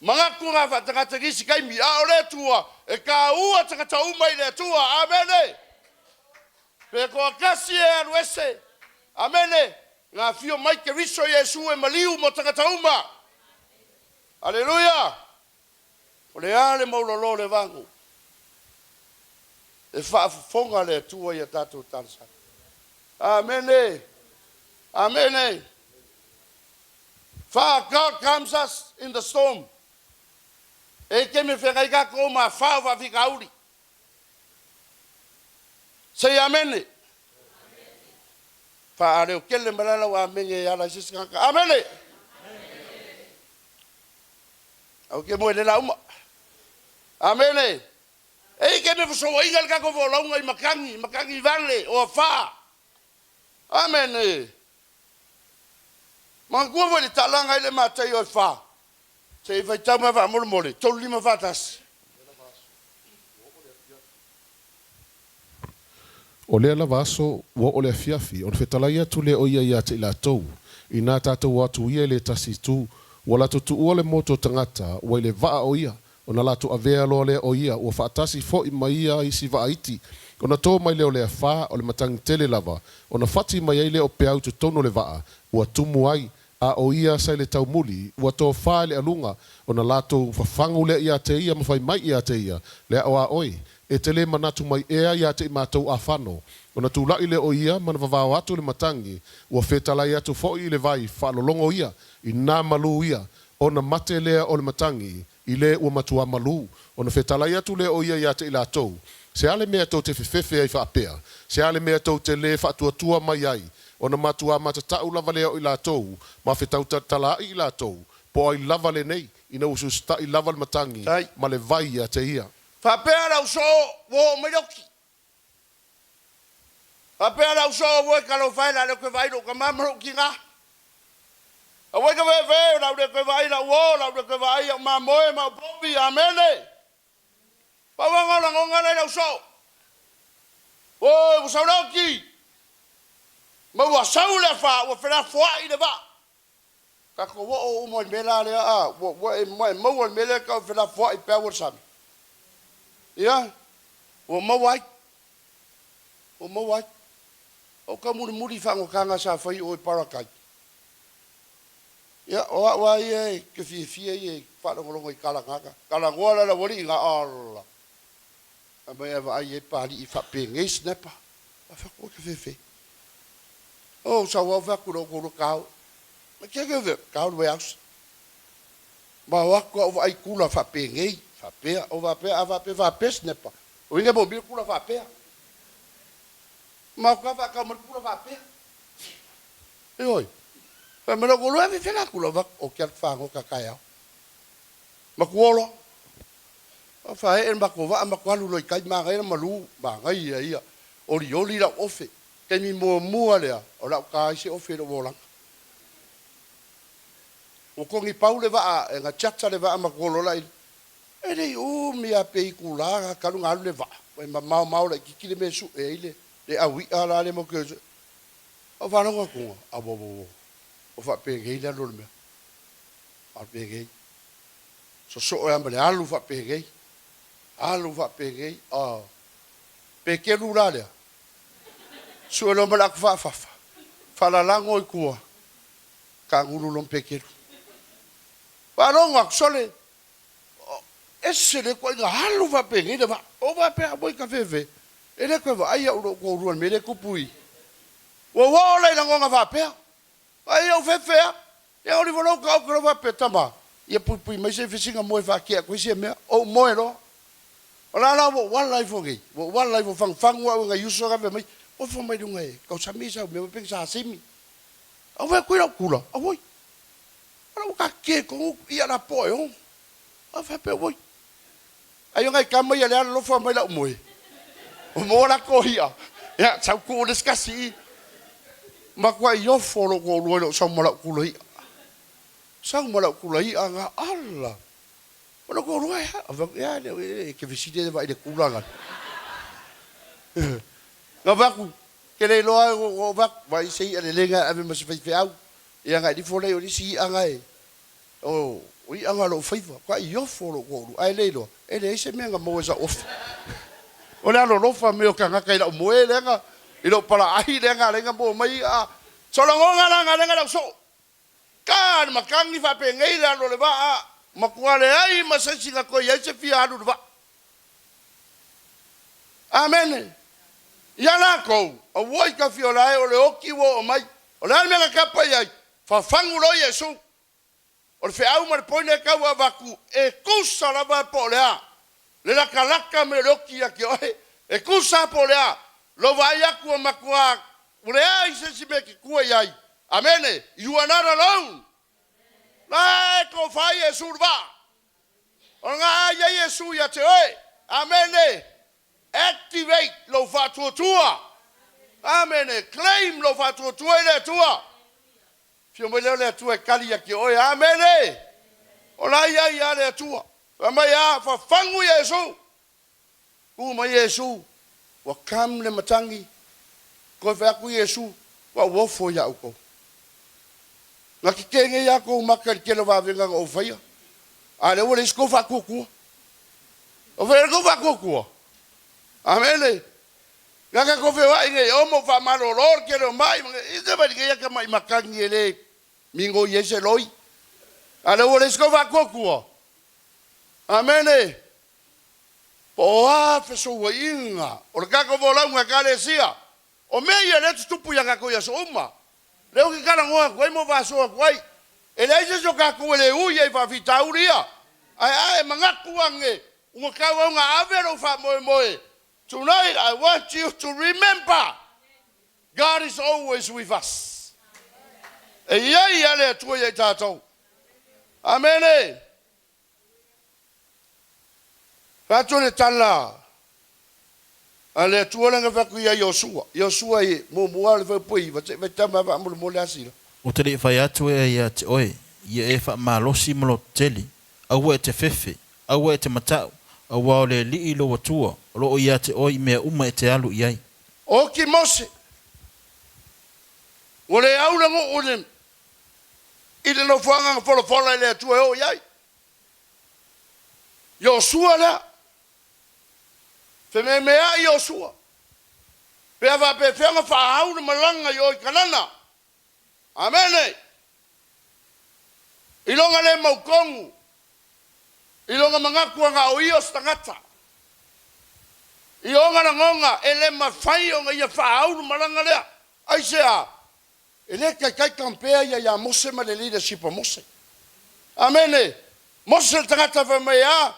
Mga kunga whatangata gisi kai mi ao le tua e ka ua takata umai le tua. Amene. Pe koa kasi e alu ese. Amene. Ngā fio mai ke riso Yesu e maliu mo tangatauma. Halleluiah. O le ale maulolo le vangu. E whaafonga le tua i a tātou tansa. Amene. Amene. God comes us in the storm. E ke me whengai kako ma whaawa whikauri. Say amene. Whaare o kele marala wa menge ala siskaka. Amene. Au ke mo le Leauma. Amene. Ei ke me so ingal ka ko volonga I makangi vale o fa. Amene. Mangua vo le talanga ile matai o fa. Se vai tama va mole. Tolima vatas. O lea lava aso ua o le afiafi ona fetalai atu le o ia te i latou I nā tātou atu ia le tasi tu ua latou tuua le moto tangata ua I le vaa o ia ona latou avea loa le o ia ua faatasi fo'i mai ia isi vaaiti ona tō mai le o le afā o le matangi tele lava ona fati mai ai le o peau tutono le vaa ua tumu ai a o ia sai le taumuli ua tō whā le alunga ona latou fafangu le ia te ia mawhai mai ia te ia le a oi e te le manatu mai ea ia te I mātou a whano. Ona tūlai le o ia, mana wawao atu le matangi, ua whetalai atu fo'i le vai, whaalolongo ia, I nā malu ia, ona mate lea o le matangi, I le ua matua malu, ona whetalai atu le o ia te I lātou. Se ale mea tau te whewhewe ai whaapea, se ale mea tau te le whaatuatua mai ai, ona matua matatau lava lea o I lātou, ma whetau talai I lātou, po ai lava le nei, ina usu sta I lava le matangi, ma le vai ia te ia. Whapea rau so wo miroki. Whapea rau so wo kalo whaina le koe vaino ka mamaro ki ngā. A wai ka wewe rau le koe vaina wo rau le koe vaina ma moe ma bobi amene. Pawanga ngonga le rau so. Wo usauroki. Ma wa saule fa wa fera fwa I le va. Ka ko wo o mo mela le a wo mo mele ka fera fwa I pe wo sami. Ya, o mawai. O ka muri whango kanga sa whai o I parakai. Ya, o wa I ke fie whanongolongo I kalangaka. Kalangoa la wari I ngā ala. A mai eva ai pari I whapenge snapper. A whako ke fie. O, sa wa whakuro kuro kau. Ma kia ke kau we aus. Ma wako o ai kula whapenge. Vapea, o vapea snepa. O inga bo kula vapea. Ma ka va ka mo kula vapea. E oi. Pa me lo kulu e fela kula va o kia fango ka kaya. Ma kuolo. O fa e ma ko va ma kwalu lo kai ma ga ma lu ba ga ia. Oli la ofe. Ke mi mo lea. O la ka se ofe lo vola. O kongi paule va e nga chacha le va ma kuolo la Ele o mea pei kulaga kalu ngalu le va. Wai mau la kikile me su ele le awi ala le mo ke. O va no ko a bo. O fa pe ge la lo me. A pe ge. So e ambele alu fa pe ge. Alu fa pe ge. Ah. Pe ke lu la le. Su lo me la fa. Fa la lango I kua. Ka ngulu lo pe ke. Va no ngak sole. Ese le ko nga halu va pe ni va o va pe a boy ka feve ele ko va ai o ko ruan me le ko pui wo le nga va pe ai o feve e o li volo ka ko va pe tama e pui me se fisinga mo va ki ko se me o mo ro o la wo one life o ge wo one life o fang wa nga yuso ga me o fo mai dunga e ko sa mi sa me pe sa simi o va ku kula o voi o ka ke ko ia na po o va pe voi Ai ngai kama ia le lo fa mai la moi. O mo la ko ia. Ya, sa ku discussi. Ma kwa yo folo ko lo sa mo la ku lai. Sa mo la ku lai anga alla. Mo ko lo ya ke visite va ile ku la. Nga va ku ke le lo o va vai sei ele lenga ave mo se feau. Ia ngai di folo o di si anga e. O oi anga lo faiva kwa yo folo ko ai le lo ele se me nga mo sa of ona lo fa me o kanga kai la mo ele nga I lo para ai le nga mo mai a so lo nga la so kan makangi fa pe ngai la lo le va ma kwa le ai ma se singa ko ye se fi alu va amen ya la ko o voi ka fi ola o le oki wo mai o la me nga ka pa ai fa fangu lo yesu o fe'au ma le poine ka wa vaku e kusa la va po lea le la kalaka me loki ya ki oe e kusa po lea lo vai aku ma kwa Ulea ise si me ki kua iai. Amene. You are not alone. Na ko fai e surva. O ngā ia Yesu ia te oe. Amene. Activate lo fatuatua. Amene. Claim lo fatuatua le tua. Fio me leo le tua kali ya ki oe. Amene. O la ia le tua. Wama ia fa fangu Yesu. Uma Yesu. Wa kam le matangi. Ko fa ku Yesu. Wa wofo ya uko. Nga ki kenge ya ko makar ke lo va venga o faia. Ale wo le sko fa kuku. O fa ko fa kuku. Amene. Nga ka ko fe wa inge o mo fa malo lor ke lo mai. Ise ba ke ya ka mai makangi ele. Mingo yese loi. Ale wo le sko fa kuku. Amene. Po a fe so wa inga. O ka ko vola nga ka le sia. O me ia le tupu ya ka ko ya so uma. Leo ki kana ngoa koe mo va so koe. E le ise so ka ko le u ye fa fitauria. Ai mangaku ange. Unga ka nga avero fa moe moe. Tonight I want you to remember God is always with us. E ia le tu ye tatou. Amen. Fato le tala. Ale tuola nga faku ia Yosua. Yosua e mo moale fa pui va te tama va mo le asila. O te le fai atu e ia te oe, ia e wha malosi molo teli, au e te fefe, au e te matau, au au le li lo watua, o lo o ia te oe mea uma e te alu iai. O ki mose. O le aula ngo o le i le no fuanga fola e le atua e o iai. Yosua la. Fe me mea Yosua. Pe ava pe whenga whahau na malanga i oi kanana. Amene. Ilonga le maukongu. Ilonga mangakua ngā o ios tangata. Ilonga na ngonga ele mawhai o ngā ia whahau na malanga lea. Aisea. Ele kai kampea ia Mose ma le leadership o Mose. Amene. Mose le tangata whamea.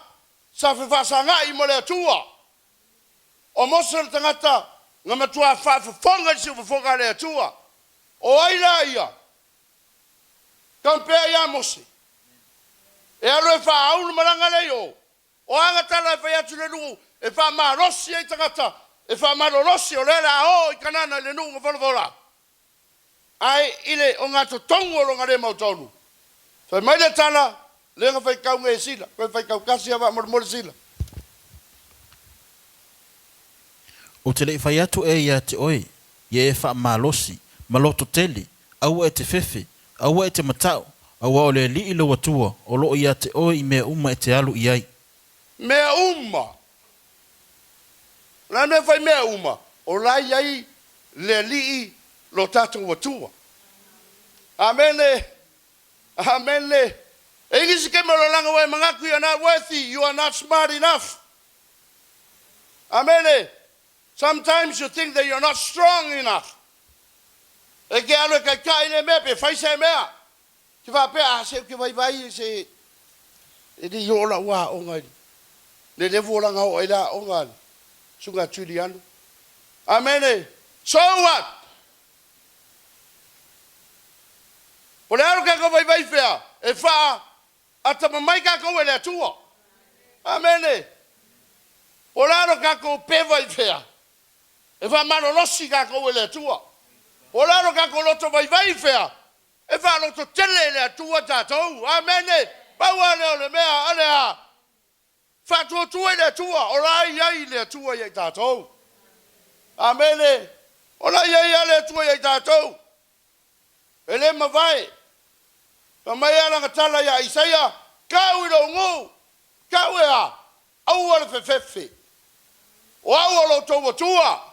Sa whewhasanga i mo le atua. O Mose le tangata nga matua whafonga si whafonga le atua. O aira ia. Kampea ia Mose. E alo e whaau maranga le o. O angatala e whai atu le nungu. E wha marosi e tangata. E wha marorosi o le la o i kanana le nungu wholofola. Ai ile o ngato tongo lo ngare mautonu. Whai mai le tala. Le nga whai kaunga e sila. Whai kau kasi awa mole sila. O te le fai atu e ia te oe, ia e wha malosi, maloto teli, au e te fefe, au e te matau, au au le li lo watua, o lo ia te oe i mea uma e te alu iai. Mea uma. La me fai mea uma. O la iai le li lo tatu watua. Amene. Amene. E ngisi ke mero langa wai mangaku, you are not worthy, you are not smart enough. Amene. Sometimes you think that you're not strong enough. E ke alo kai kai ne me pe fai se mea. Ki va pe a se ki vai se e di yola wa o ngai. Le vola nga o ila o ngai. Sunga tuliano. Amen. So what? Pole alo ka ko vai fea. E fa ata mai ka ko ele tua. Amen. Pole alo ka ko pe vai fea. E wha maro losi ka koe le atua. O laro ka ko loto vai fea. E wha loto tele le atua tātou. Amene. Paua leo le mea alea. Wha tuatua le atua. O la iai le atua iai tātou. Amene. O la iai le atua iai tātou. E le mawai. Pa mai alanga tala ia Isaia. Kau ilo ngu. Kau ea. Au ala fefefe. O au ala tau atua.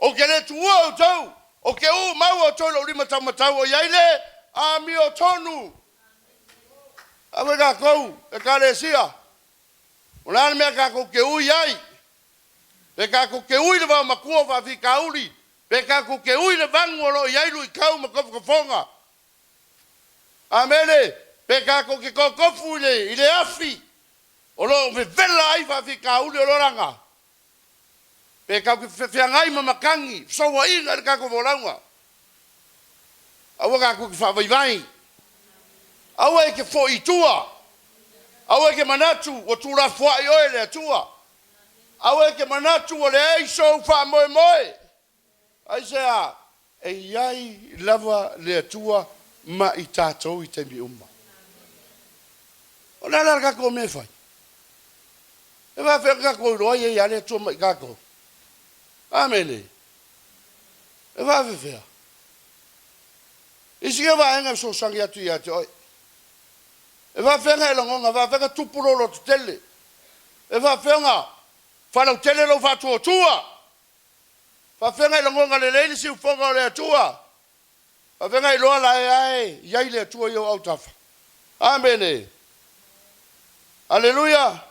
O ke le tua o tau. O ke u mau o tau lo rima tamatau o iaile. A mi o tonu. Awe ka kou. E ka le sia. O nana mea ka kou ke ui ai. Pe ka kou ke ui le wau makua wha fi kauri. Pe ka kou ke ui le vangu o lo iailu I kau makofu kafonga. Amene. Pe ka kou ke kokofu I le afi. O lo me vela ai wha fi kauri o lo ranga. Pe kau ki whewhiangai mamakangi, sawa inga le kako wolaunga. Awa kako ki whawaiwai. Awa e ke fo i tua. Awa e ke manatu o tūra fuai oe le tua. Awa e ke manatu o le eiso wha moe moe. Ai sea, e iai lava le tua ma i tātou i te mi umma. O nā lara kako me whai. E wā whea kako roi e ia le tua ma i kako. Amene. E wā whea. Isi ke wā enga so sangi atu i atu oi. E wā whenga e langonga, wā whenga tupurolo tu tele. E wā whenga whanau tele lo whātua tua. Wā whenga e langonga le leili si ufonga o le atua. Wā whenga e loa la e ae, iai le atua i o autafa. Amene. Halleluiah.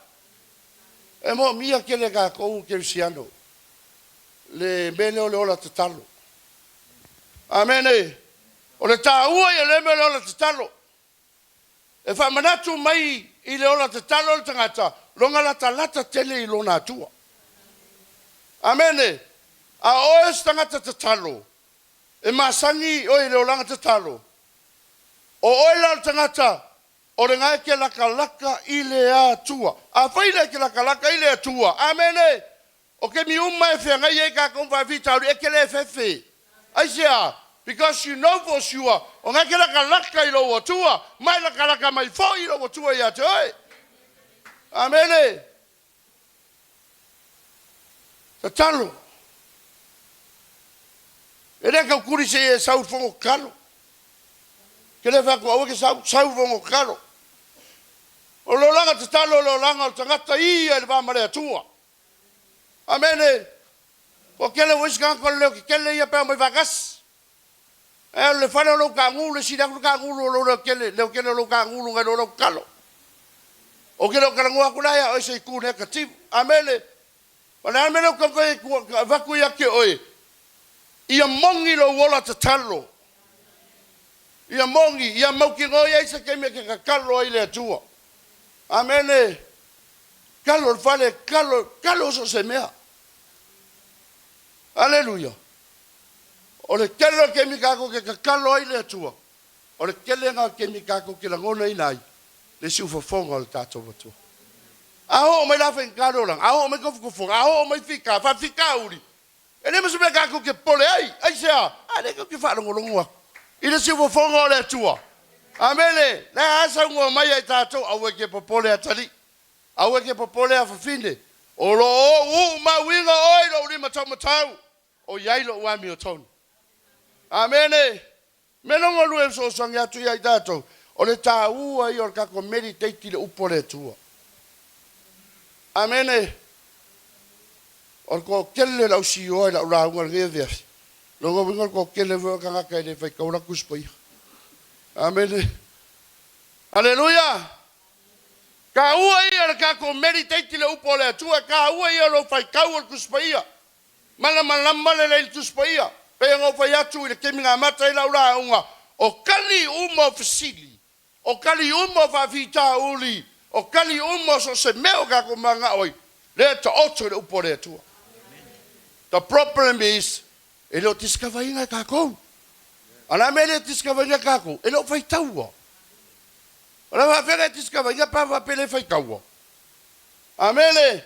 E mo mia kele ka kou ke siano. Le mele o le ola te talo. Amene. O le Taua i le mele ola te talo. E whamanatu mai i le ola te talo le tangata, longa lata tele i lona atua. Amene. A oes tangata te talo. E masangi o i le olanga te talo. O oela le tangata, o le ngai ke laka i le atua. A whaile ke laka i le atua. Amene. O ke mi umma e whiangai e ka kumpa vitau ekele fefe. Aisea. Because you know for sure, o ngai ke laka i lo atua, mai laka mai fo i lo atua i atu oi. Amene. Ta talo. E reka ukuri se e sau fongo kalo. Ke le whako au ke sau fongo kalo. O lo langa te talo, lo langa o tangata i e le whamare atua. Amene. O kele wiskanko leo ki kele ia pēo mai whakas. E le whana lo ka ngulu, le sinaku ka ngulu, leo kele lo ka ngulu ngai lo kalo. O kele o karangua kunaya, o se i kūne kativu. Amene. Wana amene o kawai waku ia ke oe. Ia mongi lo wola te talo. Ia mongi, ia mauki ngoi eisa ke me ke kakalo ai le atua. Amene. Kalo fale, kalo so se mea. Halleluiah. O le kelo ke mi kako ke kakalo ai le atua. O le kele nga ke mi kako ke langona i nai. Le si ufafonga le tatou atua. Aho o mai lafa inkaro lang. Aho o mai kofukufonga. Aho o mai fika. Fa fika uri. E ne masu me kako ke pole ai. Ai sea. A ne ke whalongolongua. I le si ufafonga o le atua. Amene. Le asa ungo mai ai tatou. Awe ke popole atali. Awe ke popole a fafine. O lo o ma winga oi lo uri matau. O yai lo uami o tonu. Amene. Menongo lue so sangi atu i ai tatou. O le Taua i o kako meditate le upo le tua. Amene. O ko kele lau si oi lau raunga le vea. Longo winga ko kele vea kangaka i le whai kaura kuspai. Amene. Halleluiah. Ka ua i o kako meditate le upo le tua. Ka ua i o lo whai kaura kuspai. Malama le le tuspai. Pe ngo whai atu i le keminga mata i lau raunga. O kali umo fasili. O kali umo whawhita uli. O kali umo so se meo kako manga oi. Le ta oto le upo le tua. The problem is, e leo tiskawa inga kako. Ana me le tiskawa inga kako. E leo whai taua. Ana whawhenga tiskawa inga pawa pele whai kaua. Amene.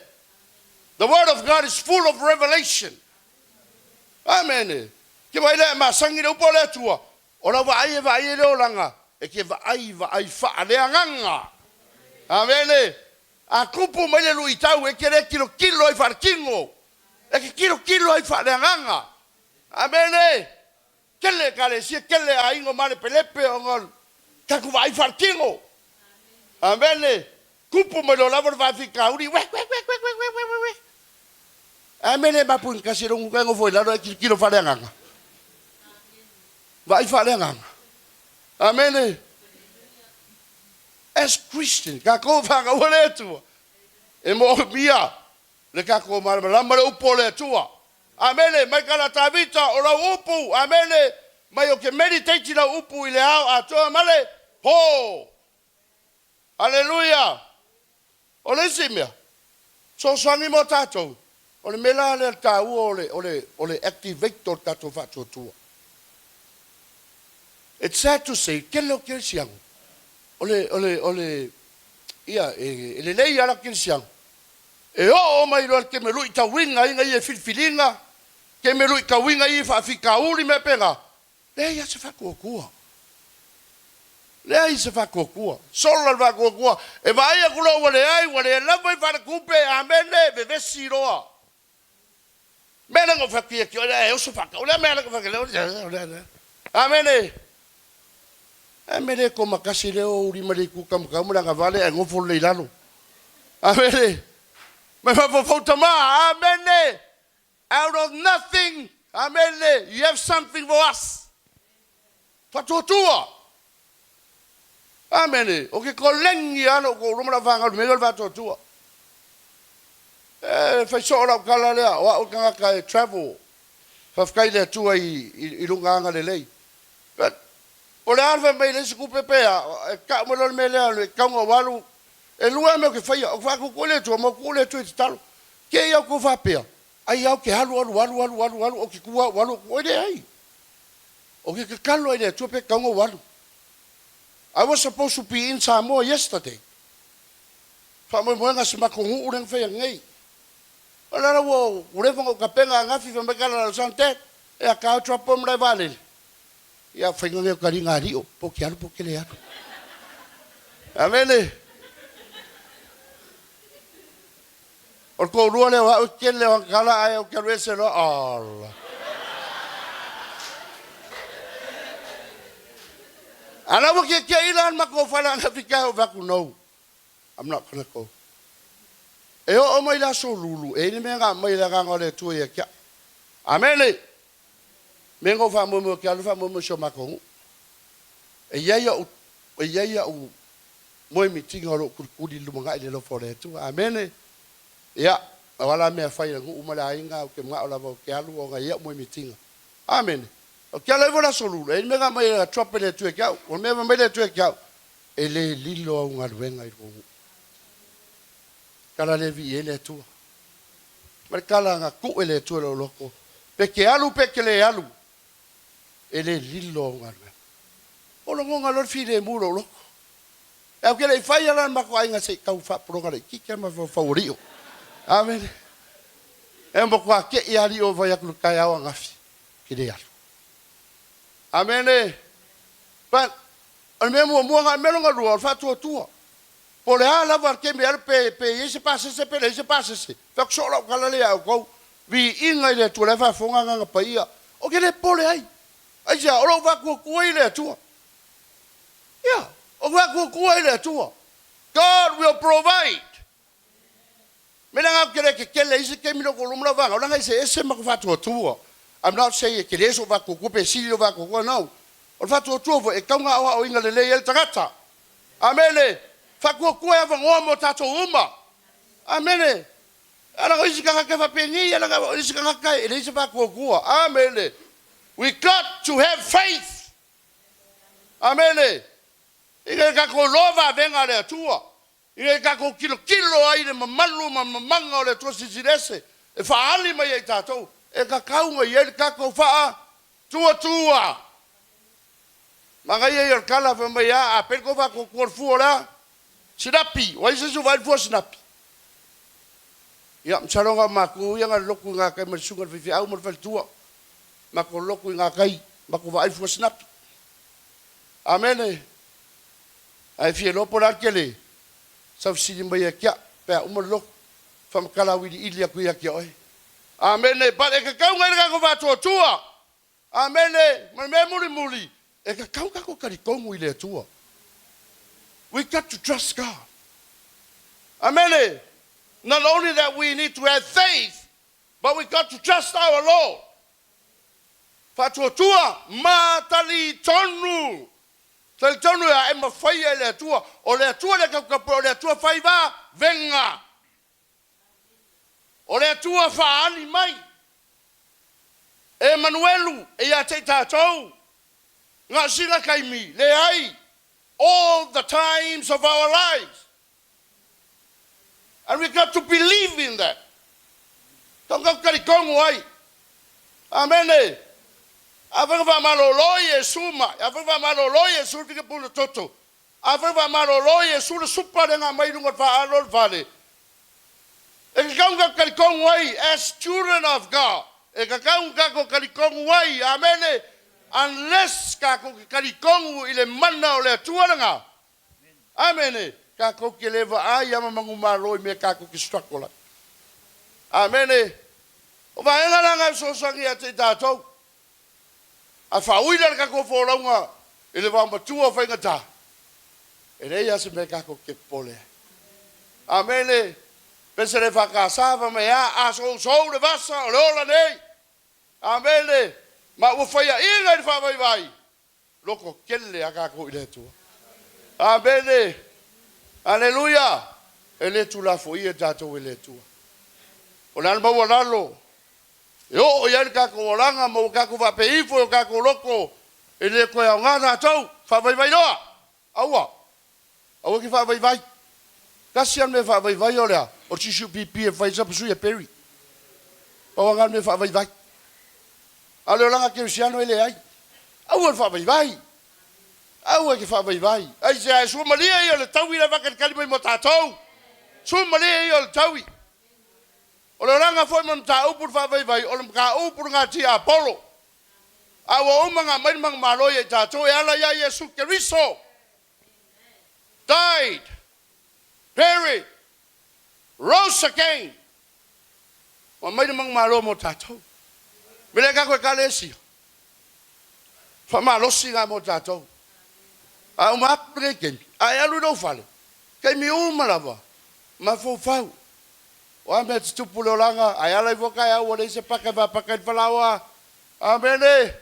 The word of God is full of revelation. Amene. Ke wai le masangi le upo le tua. Ona vai leo langa. E ke vai wha lea nganga. Amene. A kupu mai le lui tau e ke re kilo ai wharkingo. E ke kilo ai wha lea nganga. Amene. Kele kare sia kele a ingo mare pelepe o ngon. Kaku vai wharkingo. Amene. Kupu mai lo lavo vai whika uri. We. Amene mapun kasi rongu kengo foi laro e kilo wha lea nganga. Vai wha lea nganga. Amene. As Christian, kako whanga ule tua. E mo mia, le kako marama le upo le tua. Amene, mai kala tavita o la upu. Amene, mai o ke meditate la upu i le au a toa male. Ho! Halleluiah! O le simia, so sangi mo tatou. O le mela le tau o le activator tato whatua tua. It's sad to say, kele o kele siang. O le, ia, le lei ala kele siang. E o mai loa ke me lui ta winga inga i e filfilinga. Ke me lui ka winga i whaafika uri me penga. Lei a se whakuakua. Lei se whakuakua. Sola le whakuakua. E vai a kula wale ai, wale e lava i whanakupe, amene, be vesi roa. Mena ngo whakia ki, ole e oso whaka, ole mena ngo whakia, amene. Amene ko makasi leo uri mare ku kamkamura nga vale, e ngofo leilano. Amene. Me whapawhauta maa, amene. Out of nothing, amene, you have something for us. Whatuatua. Amene. O ke ko lengi ano ko rumana whanga, mega whatuatua. Fai soora kala lea, o kanga ka travel. Whafkai lea tua i runga anga le lei. But, o le alfa mei le siku pepea, ka umalo me lea, le kaunga walu, e lua me o ke whaia, o whaku kule tua, mo kule tua i te talo. Ke iau ko whapea, ai au ke halu, o ke kua walu, o ere ai. O ke kalo ai lea tua pe kaunga walu. I was supposed to be in Samoa yesterday. Whamoemoenga se makongu ureng whaia ngai. Olara wo urefa ngo kapenga ngafi fa makala sante e ka tropo mra vale ya fengo nge kali ngari o pokialo pokele ato amene o ko ruole wa o kele wa kala ai o kele se no alla ana wo ke ilan mako fala na fika o vaku no I'm not gonna go. E o mai la so lulu, e ni menga mai la ganga le tu e kia. Amene. Mengo fa mo kia lu fa mo so makong. E ya o moi meeting o ku di lu manga le lo fore tu. Amene. Ya, wala me fa ya ngu mala inga o ke nga ola bo kia lu o nga ya moi meeting. Amene. O kia le vola so lulu, e ni menga mai la trope le tu e kia. O me mai le tu e kia. E le lilo o nga wenga i ko. Kala le vi ele tua. Ma kala nga ku ele tua lo loko. Peke le alu. Ele lilo ngarwe. O lo nga lo fide mu lo loko. E ke le fai ala ma ko ainga se kau fa programa ki ke ma favorio. Amen. E mo ko ke ia ri o vai aku kai awa ngafi. Ki de alu. Amen. Pa al memo mo nga melo nga lo fa tua. Por ala var ke me pe ese pase se pe ese pase se. Fa solo kala le au ko vi inga le tu le fa fonga nga pa ia. O ke le pole ai. Ai ja o va ku ile tu. Yeah, o va ku ile tu. God will provide. Me nga ke le ise ke mi lo ko lumla va. O nga ese ma ko fa tu. I'm not saying ke le so va ku pe si lo va ku no. O fa tu e ka nga o inga le el tagata. Amele. Fakukua ya ngomo tato uma. Amene. Ana ko isika ka fa pengi ana ka isika ka ile isa fakukua. Amene. We got to have faith. Amene. Ike ka ko lova venga le tua. Ike ka ko kilo ai le mamalu mamanga le tua sisirese. E fa ali mai e tato. E ka kaunga ye ka ko fa tua. Manga ye kala fa mai a per ko fa ko fu ora. Sinapi, wai se vai fo sinapi. Ya msalonga maku yang loku nga kai mersunga fi au mo fal tua. Maku loku nga kai, maku vai fo sinapi. Amen. Ai fi lo por akele. Sa fi mba kia pe o mo loku. Fam kala wi di ilia ku ya kia oi. Amen. Pa e ka nga nga ko va tua. Amen. Me muri. E ka nga ko kari kongu ile tua. We got to trust God. Amen. Not only that we need to have faith, but we got to trust our Lord. Fatuatua matali tonu. Tali tonu ya ema faya le tua. O le tua le kapo le tua faiva venga. O le tua faani mai. E Manuelu e ya te tatou. Nga sila kaimi le ai. All the times of our lives. And we got to believe in that. Tonga karikongo ai. Amene. Aveva malolo Yesu ma. Aveva malolo Yesu fika pula toto. Aveva malolo Yesu le supa nga mai lunga fa alol vale. E kaunga karikongo ai as children of God. E kaunga ko karikongo ai. Amene. Unless kako karikongo ile mana ole tuanga. Amene. Kako keleva ai ama mangumalo me kako ki structure. Amene. O vai nga nga so sangi ate tatou. A fauila kako foronga ile va matua fa ngata. Ele ia se me kako ke pole. Amene. Pensere fa kasava me a so de vasa ola nei. Amene. Ma o fa ia inga fa vai. Loko kelle akako ile tu. Amene. Halleluiah. Ele tu la foi tatou ele tu. Ola mo walalo. Yo ia kako olanga mo kako va peifo kako loko. Ele ko ia ngana tau fa vai loa. Aua. Aua ki fa vai. Kasian me fa vai ola. O tishu pipi e fa isa pusu e peri. O ngan me fa vai. Ale olanga ke siano ele ai. Aua fa vai. Aua ki fa vai. Ai se su malia ia le tau ila va ka kalima mo tatou. Su malia ia le tau. O le ranga foi man ta upur fa vai o le ka upur nga ti Apollo. Awa umanga mai mang malo ye ta to ala ya Yesu Kristo. Died. Buried. Rose again. O mai mang malo mo ta to. Mele ka ko kalesi. Fa malo singa mo ta to. A uma breken. A alu no fale. Kai mi uma lava. Ma fo fau. O ame tupulo langa ayala ivoka ya wole se paka falawa. Amene.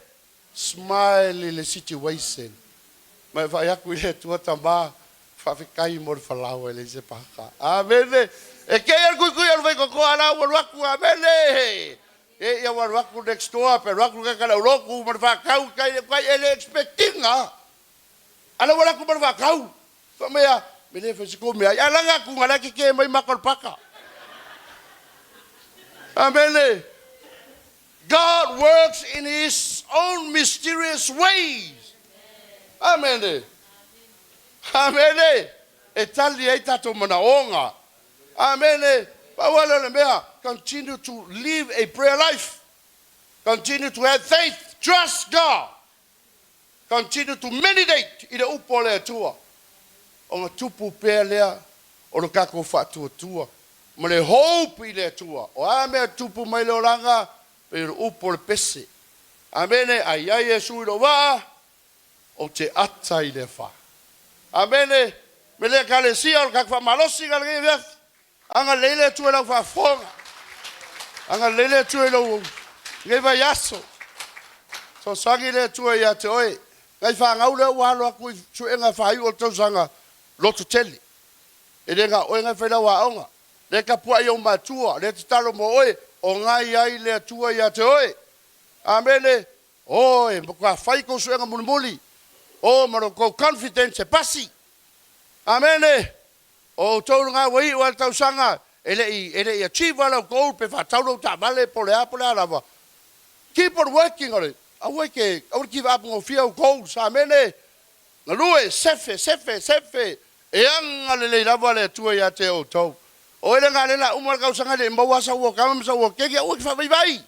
Smile le situation. Ma vai akuile tua tamba fa fikai mor falawa le se paka. Amene. E ke er ku vai ko ala waku amene. E ya waku next door pero waku ka la loku mar fa kau kai ele expecting a. Ala waku mar fa kau. Fa mea mele fa se ko me ya langa ku ngala ke mai makol paka. Amen. God works in his own mysterious ways. Amen. Amen. Etali etato manaonga. Amen. Continue to live a prayer life. Continue to have faith. Trust God. Continue to meditate in the upole tua. On a tupu pelea. On a kako fatu tua. Mole hope ile tua. O ame tupu mai lo langa pe upo le pese. Amene ai Yesu lo va o te ata ile fa. Amene mele kalesia o kakfa malosi galge vef. Anga lele tu la fa fonga. Anga lele tu lo ngeva yaso. So sagi le tu ya te oi. Ngai fa ngaule wa lo ku tu enga fa i o to sanga lo tu teli. Elenga o enga fa la wa onga. Le kapua yo matua le talo mo oi o ngai ai le tua ya te oi. Amene. Oi, mko fai ko suenga mulmuli. O maroko confidence pasi. Amene. O tau nga wai o tau sanga ele achieve ala goal pe fa tau ta vale pole ala. Keep on working on it. I would give up on few goals. Amene. Ngalue sefe. E anga le lava le tua ya te o tau. O ele ngale la umar kau sanga le mbawa sa wo kama sa wo kege o fa vai.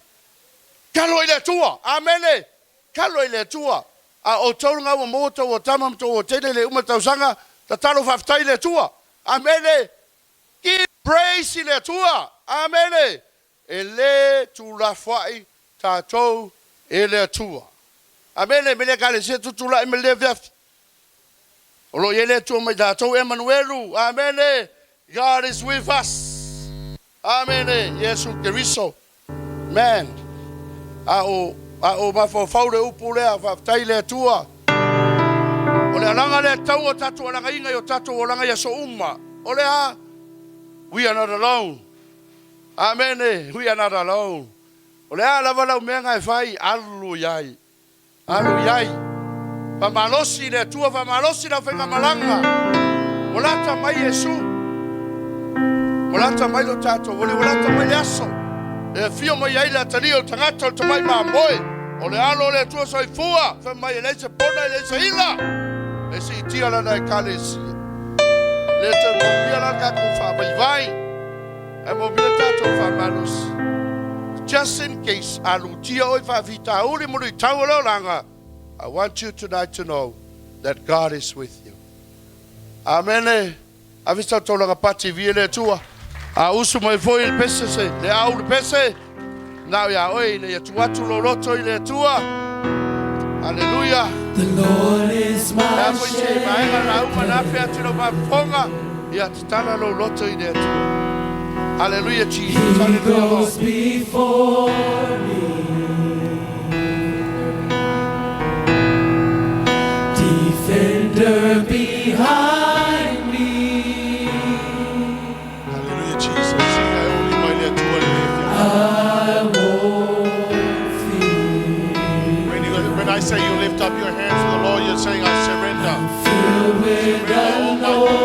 Kalo ile tua. Amene. Kalo ile tua. A o tau nga wo moto wo tamam to wo tele le umar tau sanga ta talo fa tai le tua. Amene. Give praise ile tua. Amene. Ele tu la fai tatou ele tua. Amene mele kale se tu la mele vef. Olo ele tua mai tatou Manurewa. Amene. God is with us. Amen. Yesu Kristo. Man. Ao ma fo faure upule a fa taile tua. Ole alanga le tau tatu alanga inga yo tatu alanga ya so umma. Ole a we are not alone. Amen. We are not alone. Ole a la vala menga fai Halleluiah. Halleluiah. Pa malosi le tua fa malosi la fenga malanga. Olata mai Yesu. Olata mai lo tato, olata mai aso. E fio mai ai la Tanielu tangata o tamai mamoe. O le alo le tua soifua. Fe mai le se pona le se ila. E si itia lana e kalesia. Le te mobia lana ka kufa mai vai. E mobia tato faamanu. Just in case alutia oi fa vita uri muri Taua langa. I want you tonight to know that God is with you. Amen. Avista tolanga pati viele tua. A usu mai foi il pese se le au le pese. Now ya oi le tu atu lo roto ile tua. Hallelujah. The Lord is my Na foi che shepherd. mai na uma na fe atu no ba fonga. Ya tana lo roto ile tua. Hallelujah Jesus. He Hallelujah. goes before me. Defender behind me. Hallelujah Jesus. I only my le tua le. I won't fear. When I say you lift up your hands to the Lord, you're saying, I surrender. Filled with anointing.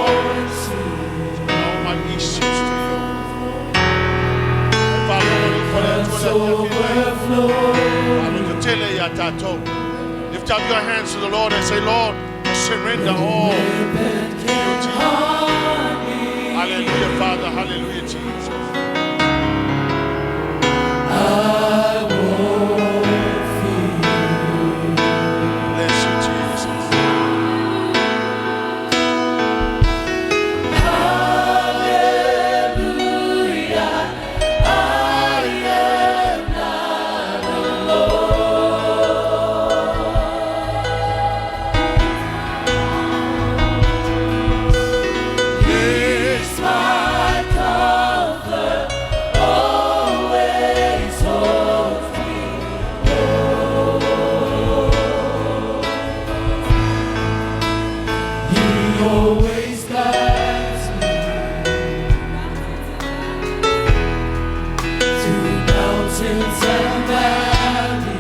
All my issues to you. Father, Overflow. lift up your hands to the Lord and say, Lord, I surrender all. Hallelujah, Father. Hallelujah, Jesus. I won't fear. Bless you, Jesus. Hallelujah. I am not alone. He's my comfort, always holds me close. He always guides me through mountains and valleys.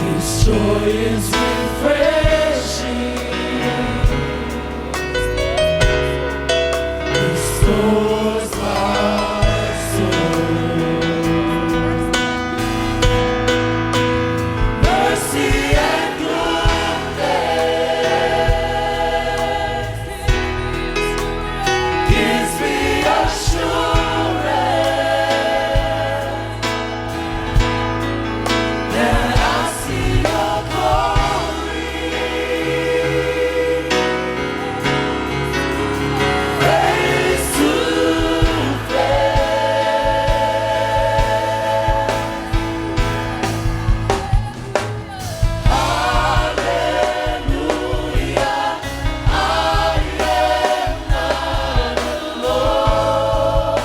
His joy is refreshing. Restores my soul. Mercy and goodness gives me assurance that I see your glory. Face to Hallelujah, I am not alone.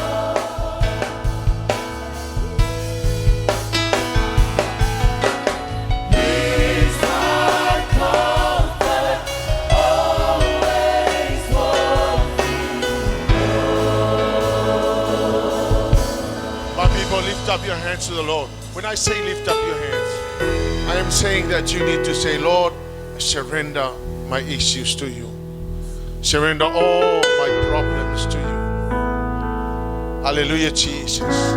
He's my comfort, always holds me. My people, lift up your hands to the Lord. When I say lift up your hands, I am saying that you need to say, Lord, I surrender my issues to you. Surrender all my problems to you. Hallelujah, Jesus.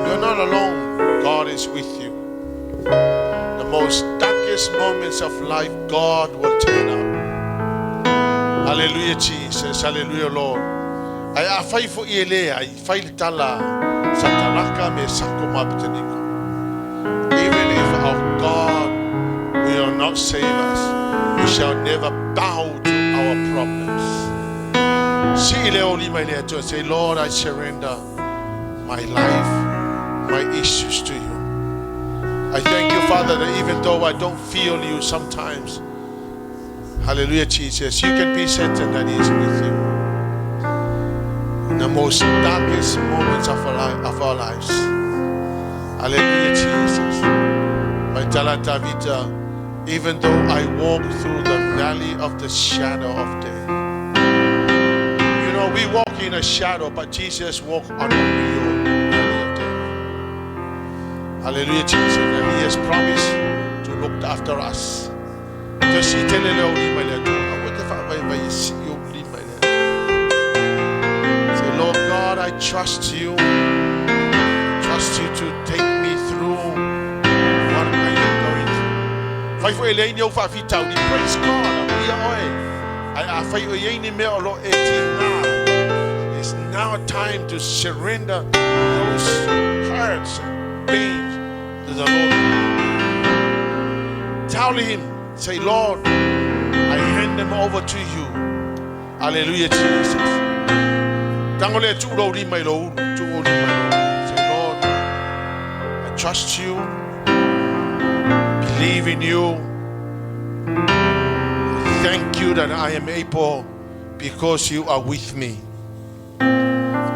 You're not alone. God is with you. The most darkest moments of life, God will turn up. Hallelujah, Jesus. Hallelujah, Lord. Ai a fai fo iele ai fai tala satanaka me sakoma bteniko. Even if our God will not save us, we shall never bow to our problems. See Leoli my letter, say, Lord, I surrender my life, my issues to you. I thank you, Father, that even though I don't feel you sometimes, hallelujah, Jesus, you can be certain that He is with you. In the most darkest moments of our lives. Hallelujah, Jesus. My talata vita, even though I walk through the valley of the shadow of death. You know, we walk in a shadow, but Jesus walked on a real valley of death. Hallelujah, Jesus. And He has promised to look after us. Just see, tell trust you. Trust you to take me through what I am going through. Fai fo elei ni o fa fitau ni praise God. Ia oe. Ai a fai o yei ni mea o lo e tina. It's now time to surrender those hurts and pains to the Lord. Tell him, say, Lord, I hand them over to you. Hallelujah, Jesus. Tangole tu lo ni mai lo, tu lo ni mai lo. Say, Lord, I trust you, believe in you. Thank you that I am able because you are with me.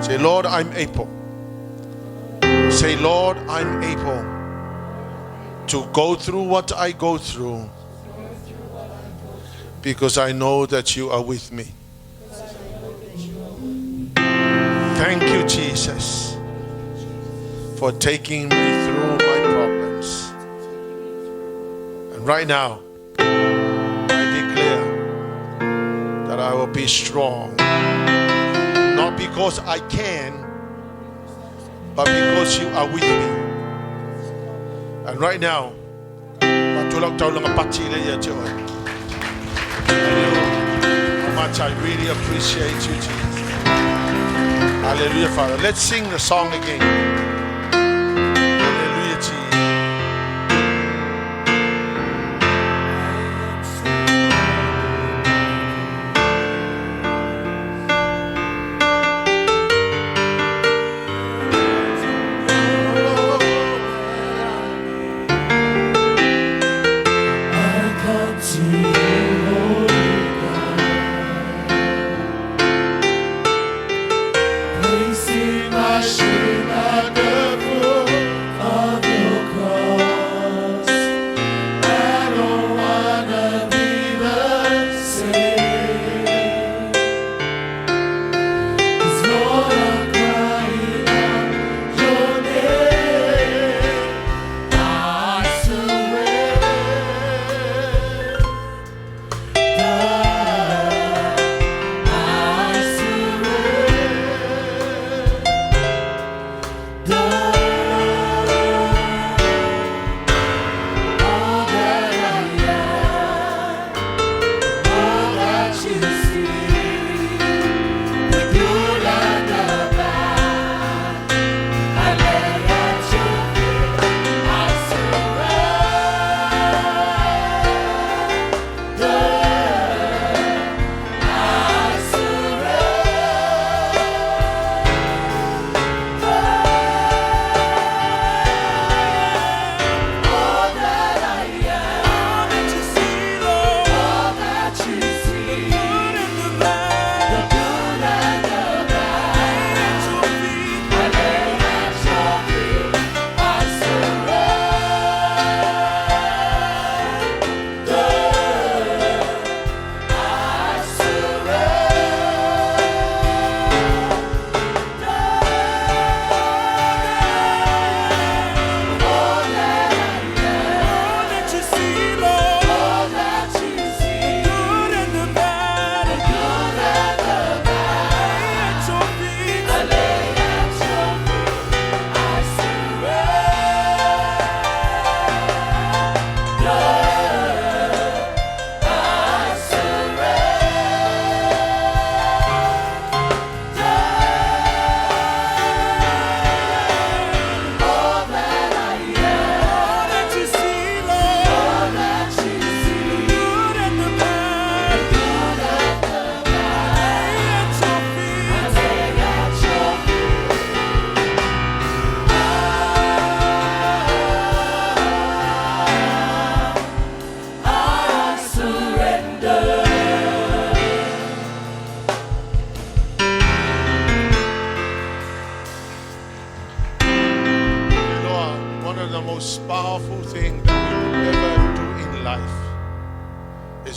Say, Lord, I'm able. Say, Lord, I'm able to go through what I go through because I know that you are with me. Thank you, Jesus, for taking me through my problems. And right now, I declare that I will be strong. Not because I can, but because you are with me. And right now, how much I really appreciate you, Jesus. Hallelujah, Father. Let's sing the song again. Hallelujah, Jesus.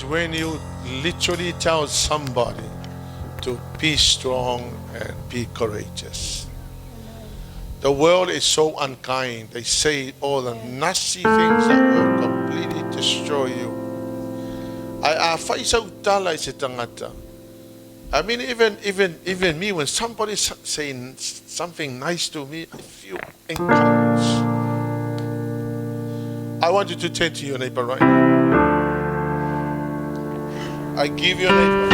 When you literally tell somebody to be strong and be courageous. The world is so unkind. They say all the nasty things that will completely destroy you. I face out tala I se tangata. I mean, even me, when somebody's saying something nice to me, I feel encouraged. I want you to turn to your neighbor right now. I give your neighbor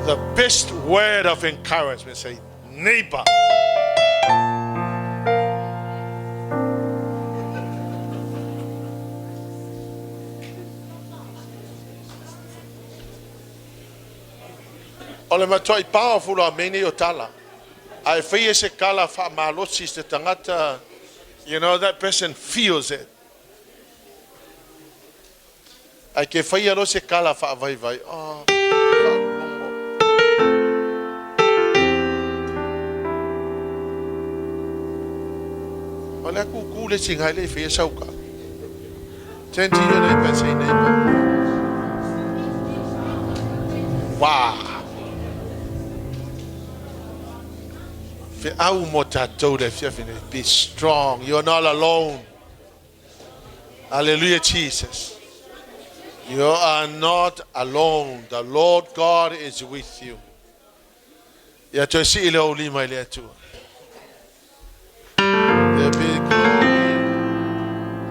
the best word of encouragement. Say, neighbor. Ole matoi powerful a meni o tala. Ai whaia se kala whaamalosi se tangata. You know, that person feels it. Ai ke whaia lo se kala whaavaivai. Oh, ole aku kule singai le whaia sauka. Turn to your neighbor and say, neighbor. Wow. Be strong. You're not alone. Hallelujah, Jesus. You are not alone. The Lord God is with you. There'll be glory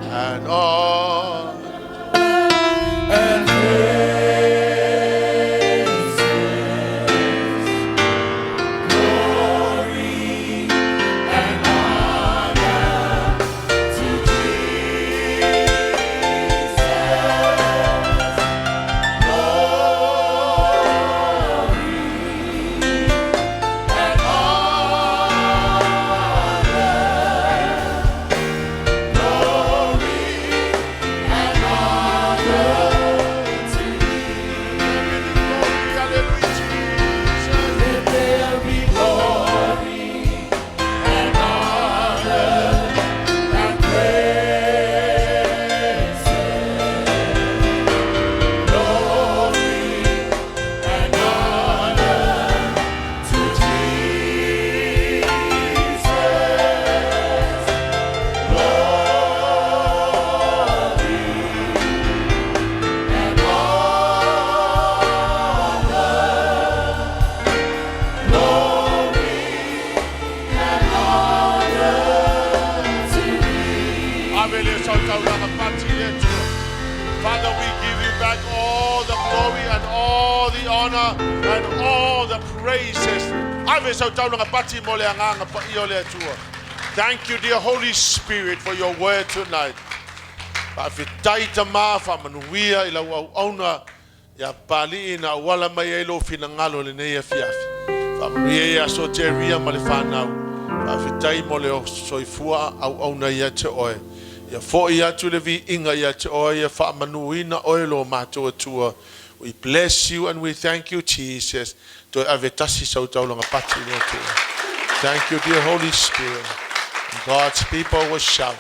and all. Father, we give you back all the glory and all the honor and all the praises. Thank you, dear Holy Spirit, for your word tonight. Fe'etau Lafulafu Peo ya pali ina wala mayelo finangalo le nei fiafi. Famia so teria malefana. Fe'etai mole soifua au na ya te oe. Ya fo ya tu le vi inga ya te oe ya faamanu ina oelo mato tua. We bless you and we thank you, Jesus. To avetasi so taulanga pati le tua. Thank you, dear Holy Spirit. God's people will shout.